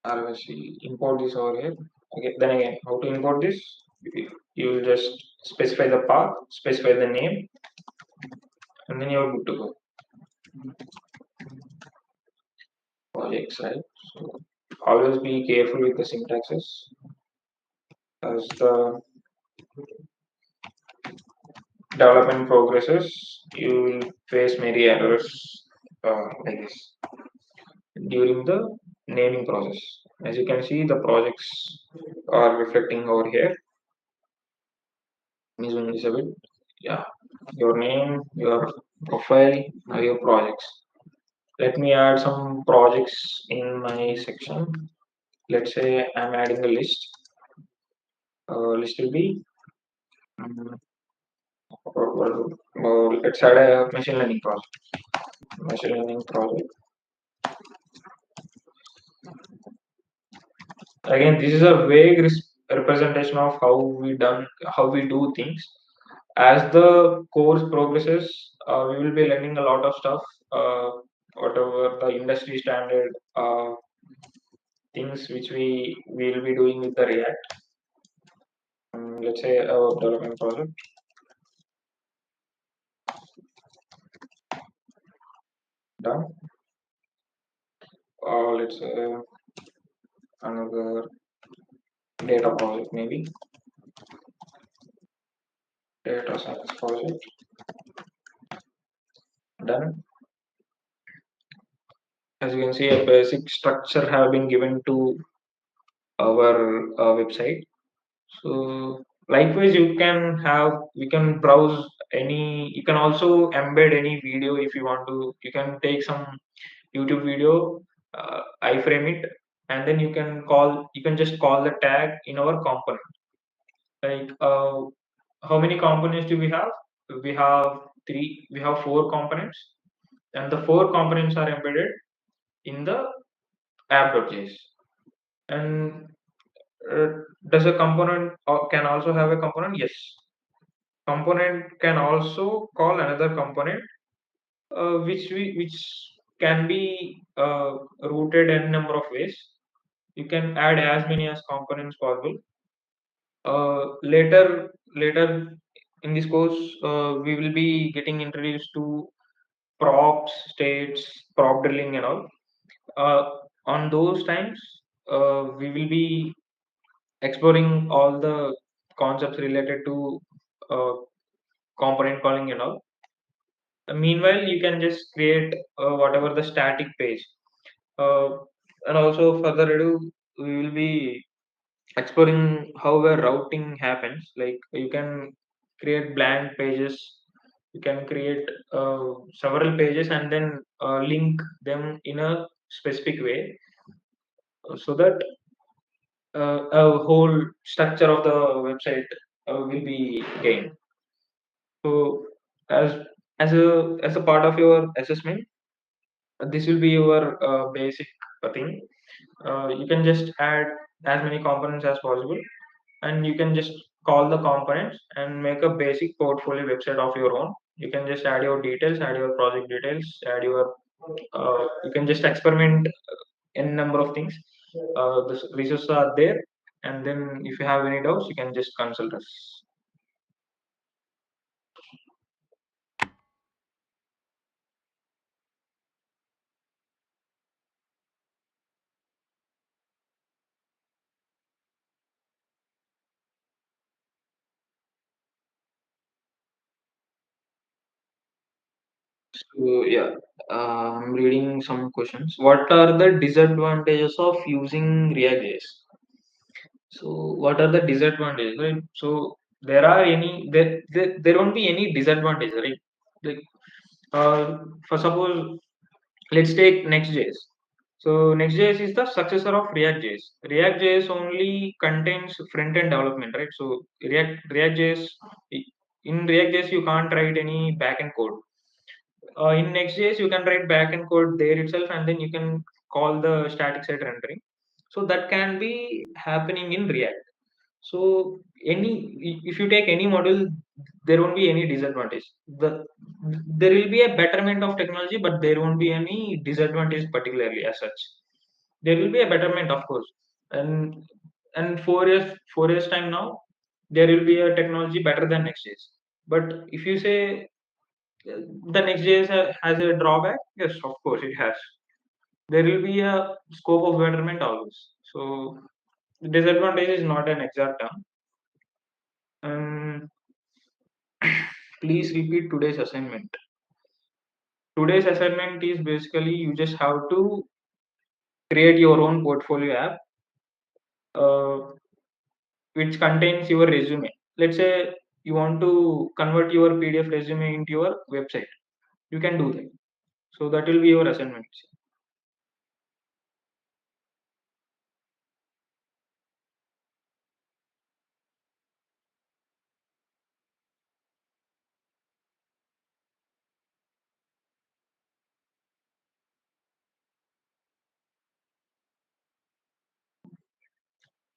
[SPEAKER 2] RFC, import this over here. Okay, then again, how to import this? You will just specify the path, specify the name, and then you're good to go. Projects, right? So always be careful with the syntaxes, as the development progresses. You will face many errors like this during the naming process. As you can see, the projects are reflecting over here. Me zoom this a bit. Yeah, your name, your profile, your projects. Let me add some projects in my section. Let's say I'm adding a list. List will be um, let's add a machine learning project. Machine learning project. Again, this is a vague representation of how we do things. As the course progresses, we will be learning a lot of stuff, uh, whatever the industry standard things which we will be doing with the React. Let's say a web development project done. Let's say another data project, maybe data science project done. As you can see, a basic structure have been given to our website. So likewise, we can browse any, you can also embed any video if you want to. You can take some YouTube video, iframe it, and then you can just call the tag in our component. Like how many components do we have? We have we have four components, and the four components are embedded in the app.js. And does a component can also have a component? Yes. Component can also call another component, which can be routed in number of ways. You can add as many as components possible. Later in this course, we will be getting introduced to props, states, prop drilling, and all. Uh, on those times, we will be exploring all the concepts related to uh, component calling and all. Meanwhile, you can just create whatever the static page. Uh, and also further ado, we will be exploring how a routing happens. Like you can create blank pages, you can create several pages and then link them in a specific way, so that a whole structure of the website will be gained. So as as a part of your assessment, this will be your basic thing. You can just add as many components as possible, and you can just call the components and make a basic portfolio website of your own. You can just add your details, add your project details, add your you can just experiment in number of things. The resources are there, and then if you have any doubts, you can just consult us. So yeah, I'm reading some questions. What are the disadvantages of using React.js? So what are the disadvantages, right? So there won't be any disadvantage, right? Like for suppose, let's take Next.js. So Next.js is the successor of React.js. React.js only contains front-end development, right? So React.js, in React.js you can't write any backend code. In Next.js, you can write backend code there itself, and then you can call the static site rendering. So that can be happening in React. So any if you take any model, there won't be any disadvantage. There will be a betterment of technology, but there won't be any disadvantage particularly as such. There will be a betterment, of course, and 4 years time now, there will be a technology better than Next.js. But if you say the Next.js has a drawback, yes, of course it has. There will be a scope of betterment always. So disadvantage is not an exact term. And please repeat today's assignment. Today's assignment is basically you just have to create your own portfolio app. which contains your resume. Let's say you want to convert your PDF resume into your website, you can do that. So that will be your assignment.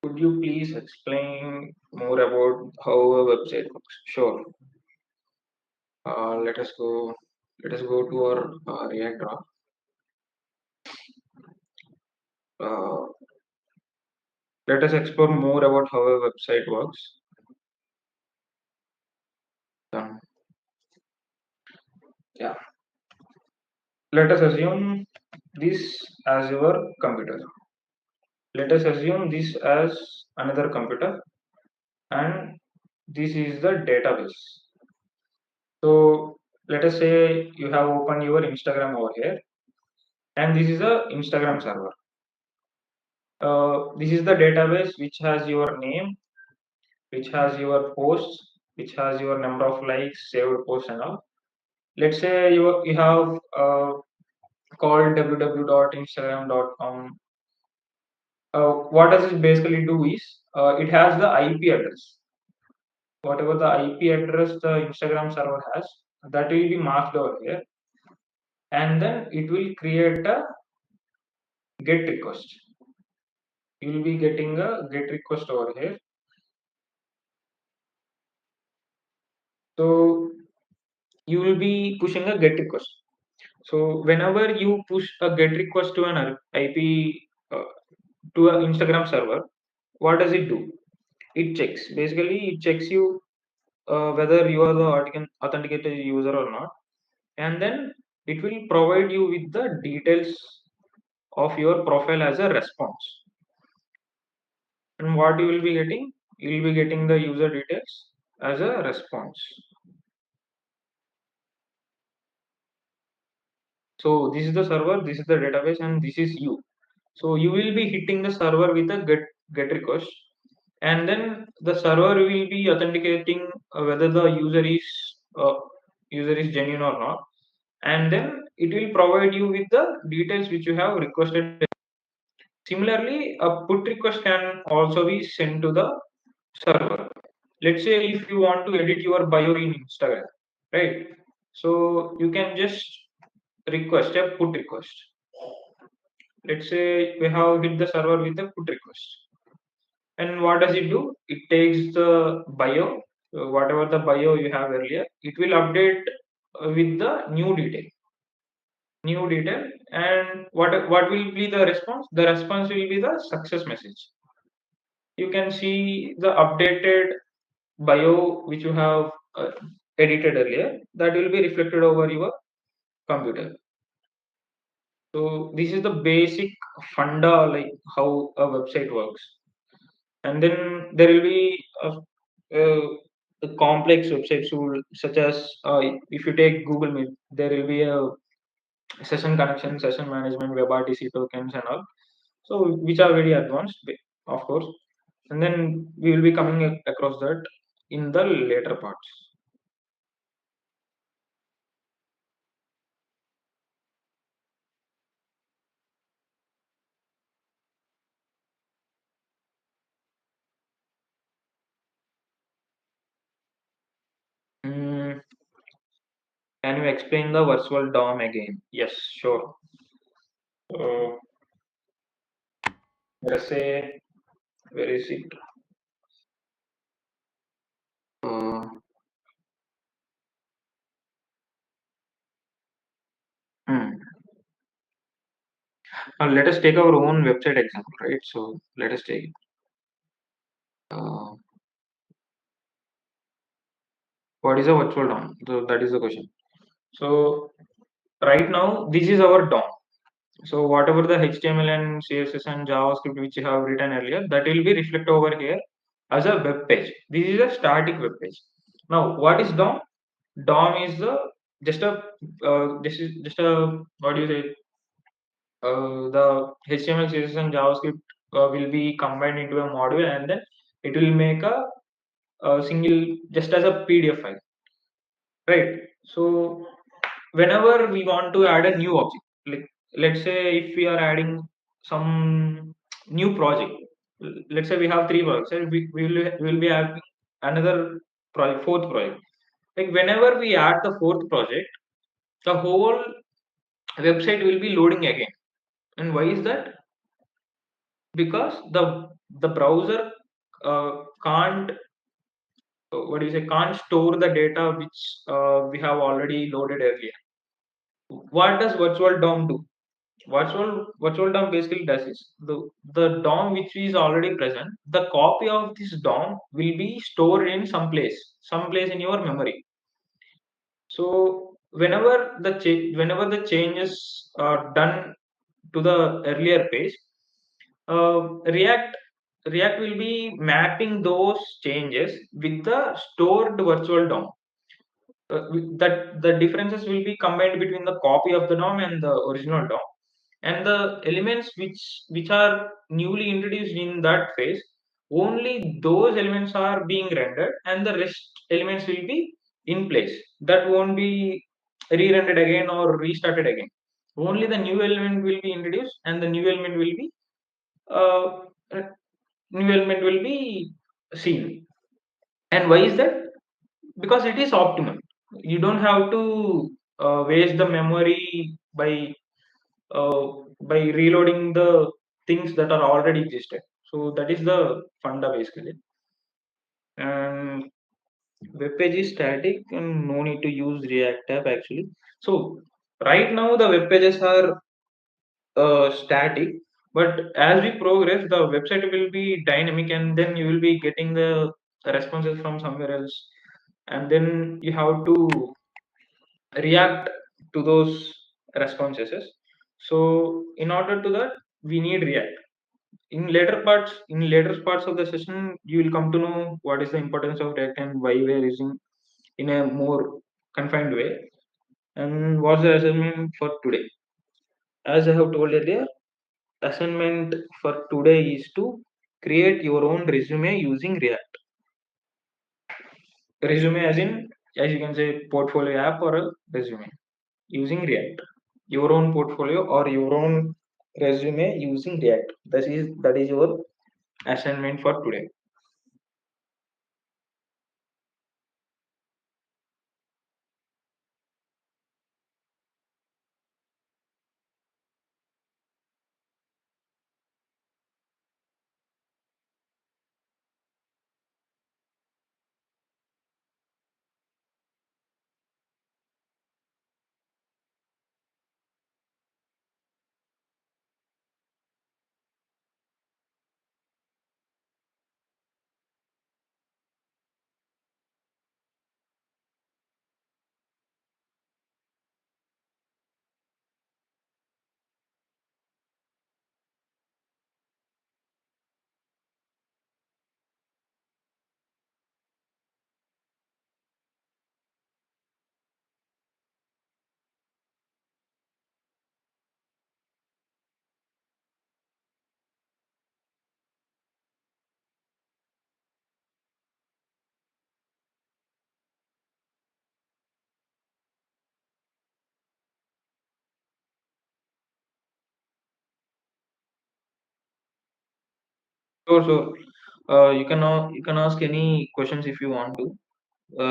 [SPEAKER 2] Could you please explain more about how a website works? Sure. Let us go. Let us go to our React draft. Uh, Let us explore more about how a website works. Um, yeah. Let us assume this as your computer. Let us assume this as another computer, and this is the database. So let us say you have opened your Instagram over here, and this is a Instagram server. This is the database which has your name, which has your posts, which has your number of likes, saved posts, and all. Let's say you have called www.instagram.com. What does it basically do is it has the IP address. Whatever the IP address the Instagram server has, that will be marked over here, and then it will create a get request. You will be getting a get request over here. So you will be pushing a get request. So whenever you push a get request to an IP to an Instagram server, what does it do? It checks. Basically, it checks you whether you are the authenticated user or not, and then it will provide you with the details of your profile as a response. And what you will be getting? You will be getting the user details as a response. So this is the server, this is the database, and this is you. So you will be hitting the server with a get request, and then the server will be authenticating whether the user is genuine or not, and then it will provide you with the details which you have requested. Similarly, a put request can also be sent to the server. Let's say if you want to edit your bio in Instagram, right? So you can just request a put request. Let's say we have hit the server with a put request. And what does it do? It takes the bio, whatever the bio you have earlier, it will update with the new detail. And what will be the response? The response will be the success message. You can see the updated bio which you have edited earlier, that will be reflected over your computer. So this is the basic funda, like how a website works. And then there will be a complex websites tool, such as if you take Google Meet, there will be a session connection, session management, WebRTC tokens, and all. So which are very advanced, of course. And then we will be coming across that in the later parts. Mm, can you explain the virtual DOM again? Yes, sure. So let's say, where is it? Uh, hmm. Let us take our own website example, right? So let us take it. Uh, what is a virtual DOM? So that is the question. So right now, this is our DOM. So whatever the HTML and CSS and JavaScript which you have written earlier, that will be reflected over here as a web page. This is a static web page. Now, what is DOM? DOM is the just a this is just a, what do you say? The HTML, CSS, and JavaScript will be combined into a module, and then It will make a single, just as a PDF file, right? So whenever we want to add a new object, like let's say if we are adding some new project, let's say we have three projects, and we will be having another project, fourth project. Like whenever we add the fourth project, the whole website will be loading again. And why is that? Because the browser can't what do you say, can't store the data which we have already loaded earlier. What does virtual DOM do? Virtual DOM basically does is the DOM which is already present, the copy of this DOM will be stored in some place in your memory. So whenever the changes are done to the earlier page, React will be mapping those changes with the stored virtual DOM. That the differences will be combined between the copy of the DOM and the original DOM, and the elements which are newly introduced in that phase, only those elements are being rendered, and the rest elements will be in place. That won't be re-rendered again or restarted again. Only the new element will be introduced, and the new element will be uh, uh, seen. And why is that? Because it is optimal. You don't have to waste the memory uh, by reloading the things that are already existed. So that is the funda basically. And web page is static and no need to use React app actually. So right now the web pages are static, but as we progress, the website will be dynamic, and then you will be getting the responses from somewhere else, and then you have to react to those responses. So in order to that, we need React. In later parts of the session, you will come to know what is the importance of React and why we are using in a more confined way. And what's the assignment for today? As I have told earlier, assignment for today is to create your own resume using React. Resume as you can say, portfolio app or a resume using React. Your own portfolio or your own resume using React. That is your assignment for today. So you can ask any questions if you want to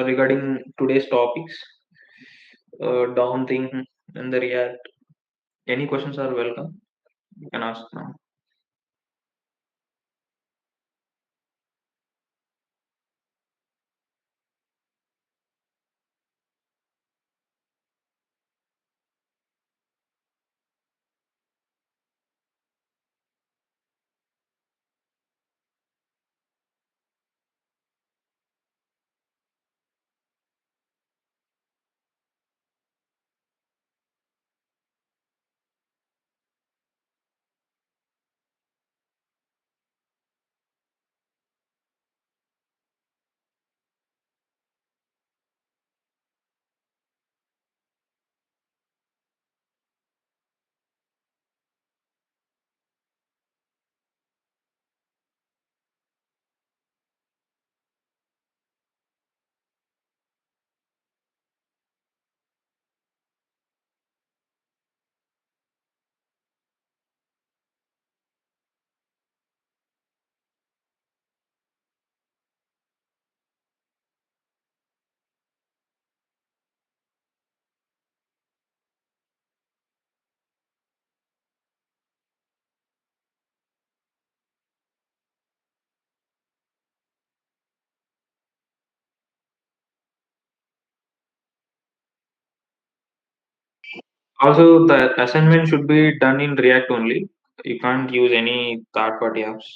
[SPEAKER 2] regarding today's topics, down thing and the React. Any questions are welcome. You can ask now. Also, the assignment should be done in React only. You can't use any third party apps.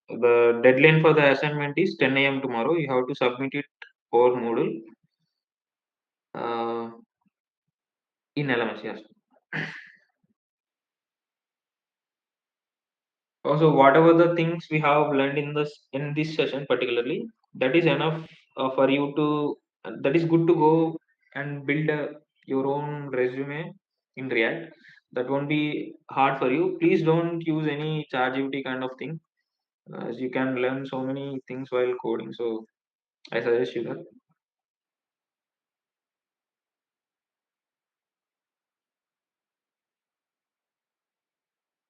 [SPEAKER 2] The deadline for the assignment is 10 a.m. tomorrow. You have to submit it over Moodle uh, in LMS. Yes. Also, whatever the things we have learned in this session particularly, that is enough for you to. That is good to go and build your own resume in React. That won't be hard for you. Please don't use any ChatGPT kind of thing, as you can learn so many things while coding. So I suggest you that.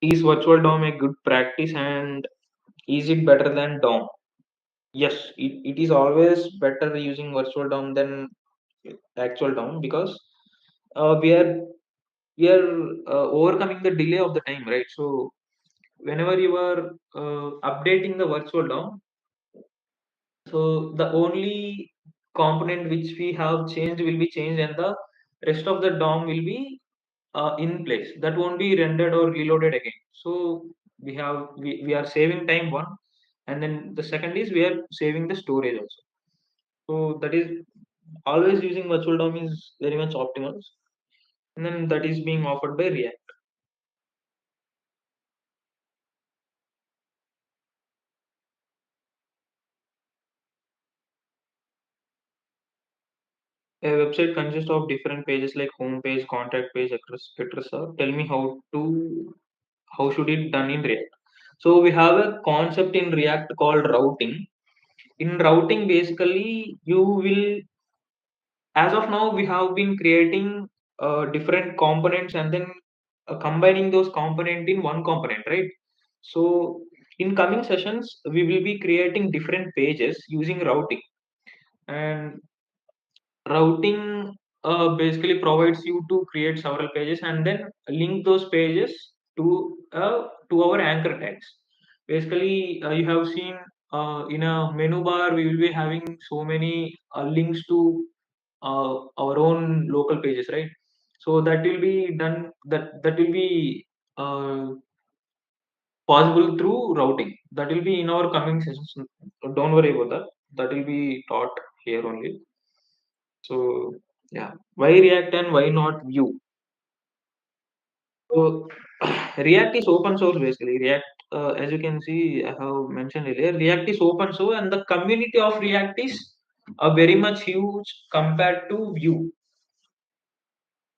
[SPEAKER 2] Is virtual DOM a good practice, and is it better than DOM? Yes, it is always better using virtual DOM than actual DOM, because we are overcoming the delay of the time, right? So whenever you are updating the virtual DOM, so the only component which we have changed will be changed, and the rest of the DOM will be in place. That won't be rendered or reloaded again. So we are saving time, one, and then the second is we are saving the storage also. So that is always using virtual DOM is very much optimal, and then that is being offered by React. A website consists of different pages like home page, contact page, etc. Tell me how should it done in React. So we have a concept in React called routing. In routing, basically, you will, as of now, we have been creating different components and then combining those component in one component, right? So in coming sessions, we will be creating different pages using routing, and routing basically provides you to create several pages and then link those pages to our anchor tags. Basically, you have seen in a menu bar we will be having so many links to our own local pages, right? So that will be done. That will be uh, possible through routing. That will be in our coming sessions. Don't worry about that. That will be taught here only. So yeah, why React and why not Vue? So React is open source basically. React, as you can see, I have mentioned earlier, React is open source, and the community of React is very much huge compared to Vue.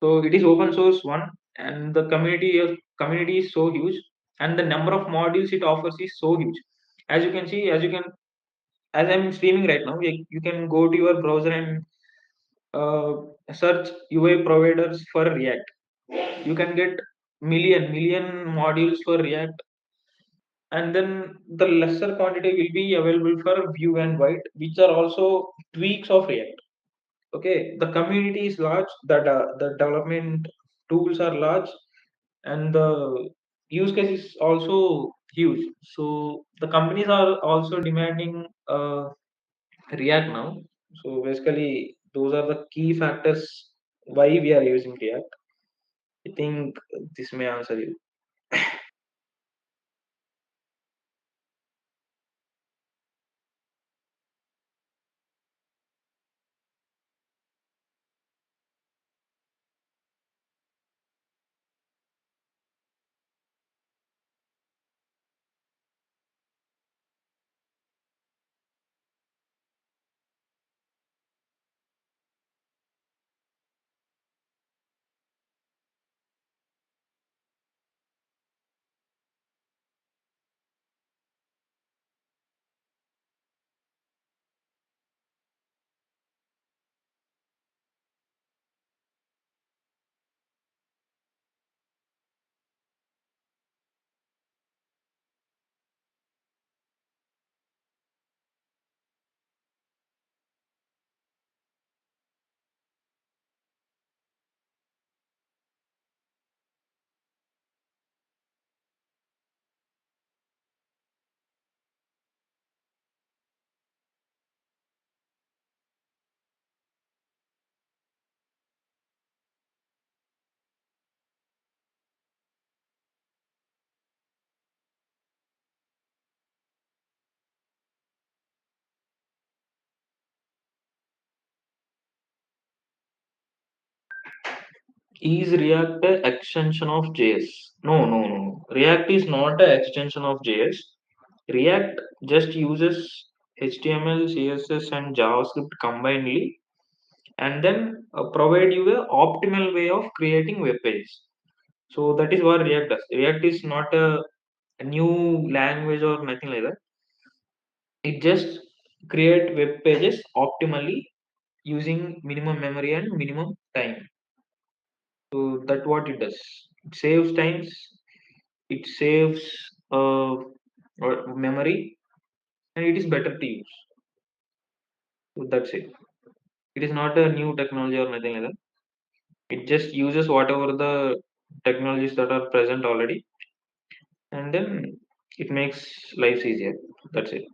[SPEAKER 2] So it is open source one, and the community is so huge, and the number of modules it offers is so huge. As you can see, as I'm streaming right now, you can go to your browser and uh, search UI providers for React. You can get million modules for React, and then the lesser quantity will be available for Vue and White, which are also tweaks of React. Okay, the community is large, the development tools are large, and the use case is also huge. So the companies are also demanding React now. So basically, those are the key factors why we are using React. I think this may answer you.
[SPEAKER 3] Is React a extension of JS? No, no, no, no. React is not an extension of JS. React just uses HTML, CSS, and JavaScript combinedly, and then provide you a optimal way of creating web pages. So that is what React does. React is not a new language or nothing like that. It just create web pages optimally using minimum memory and minimum time. So that what it does. It saves times. It saves memory, and it is better to use. So that's it. It is not a new technology or nothing like that. It just uses whatever the technologies that are present already, and then it makes life easier. That's it.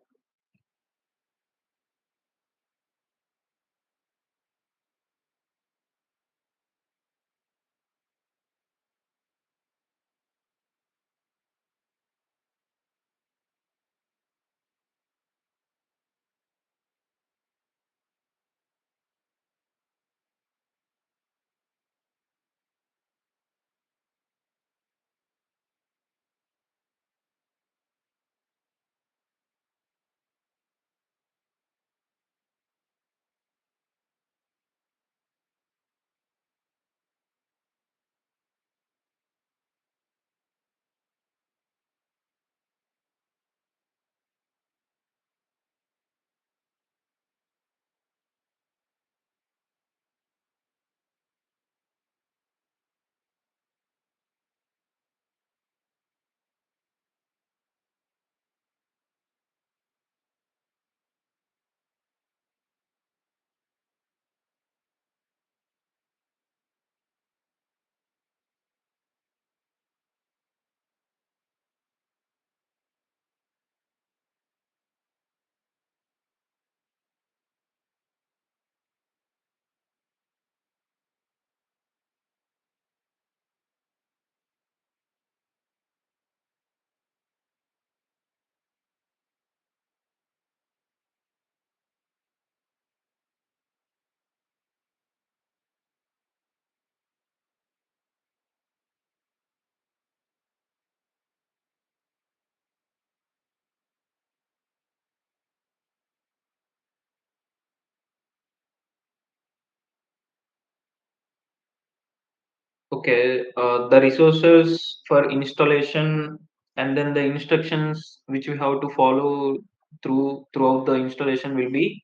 [SPEAKER 3] Okay, the resources for installation and then the instructions which we have to follow throughout the installation will be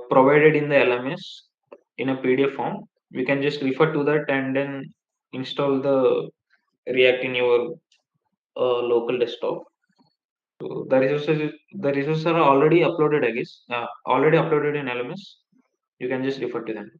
[SPEAKER 3] provided in the LMS in a PDF form. We can just refer to that and then install the React in your local desktop. So the resources are already uploaded, I guess. Already uploaded in LMS. You can just refer to them.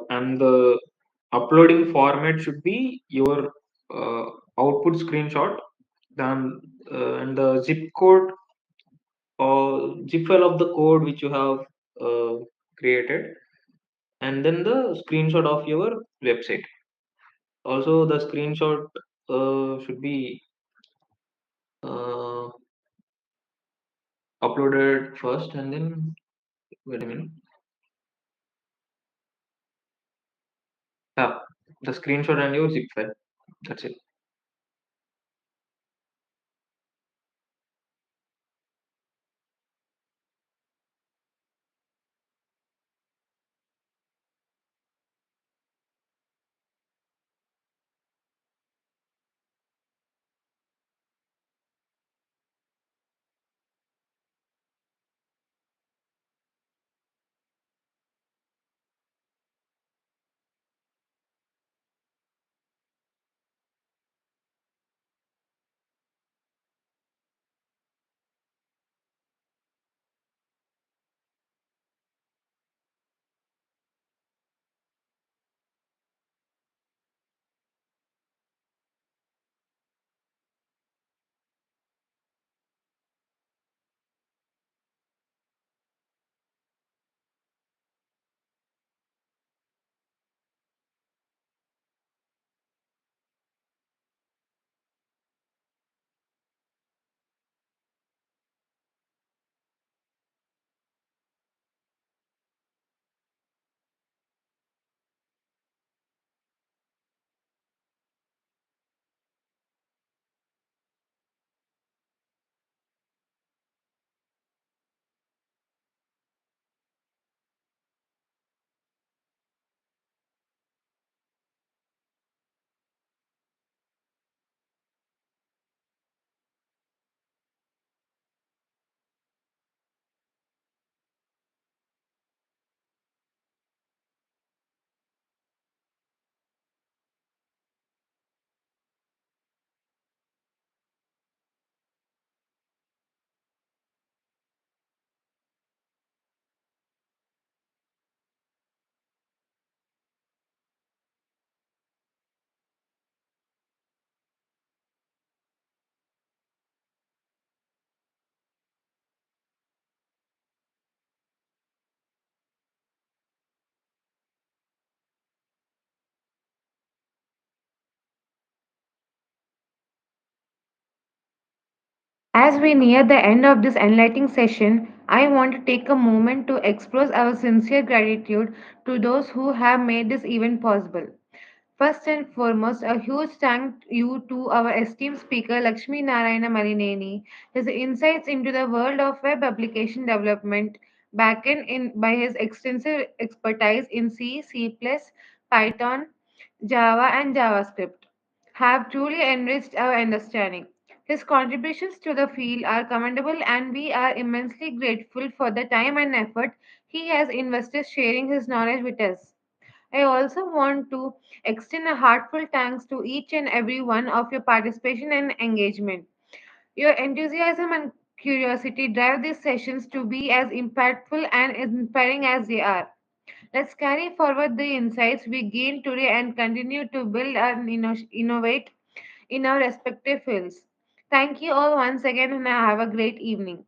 [SPEAKER 3] And the uploading format should be your uh, output screenshot, then and the zip code or zip file of the code which you have uh, created, and then the screenshot of your website. Also, the screenshot should be uh, uploaded first, and then wait a minute. Yeah, the screenshot and your zip file. That's it.
[SPEAKER 1] As we near the end of this enlightening session, I want to take a moment to express our sincere gratitude to those who have made this event possible. First and foremost, a huge thank you to our esteemed speaker Lakshmi Narayana Malineni. His insights into the world of web application development, backend in by his extensive expertise in C, C++, Python, Java, and JavaScript, have truly enriched our understanding. His contributions to the field are commendable, and we are immensely grateful for the time and effort he has invested sharing his knowledge with us. I also want to extend a heartfelt thanks to each and every one of your participation and engagement. Your enthusiasm and curiosity drive these sessions to be as impactful and inspiring as they are. Let's carry forward the insights we gained today and continue to build and innovate in our respective fields. Thank you all once again, and have a great evening.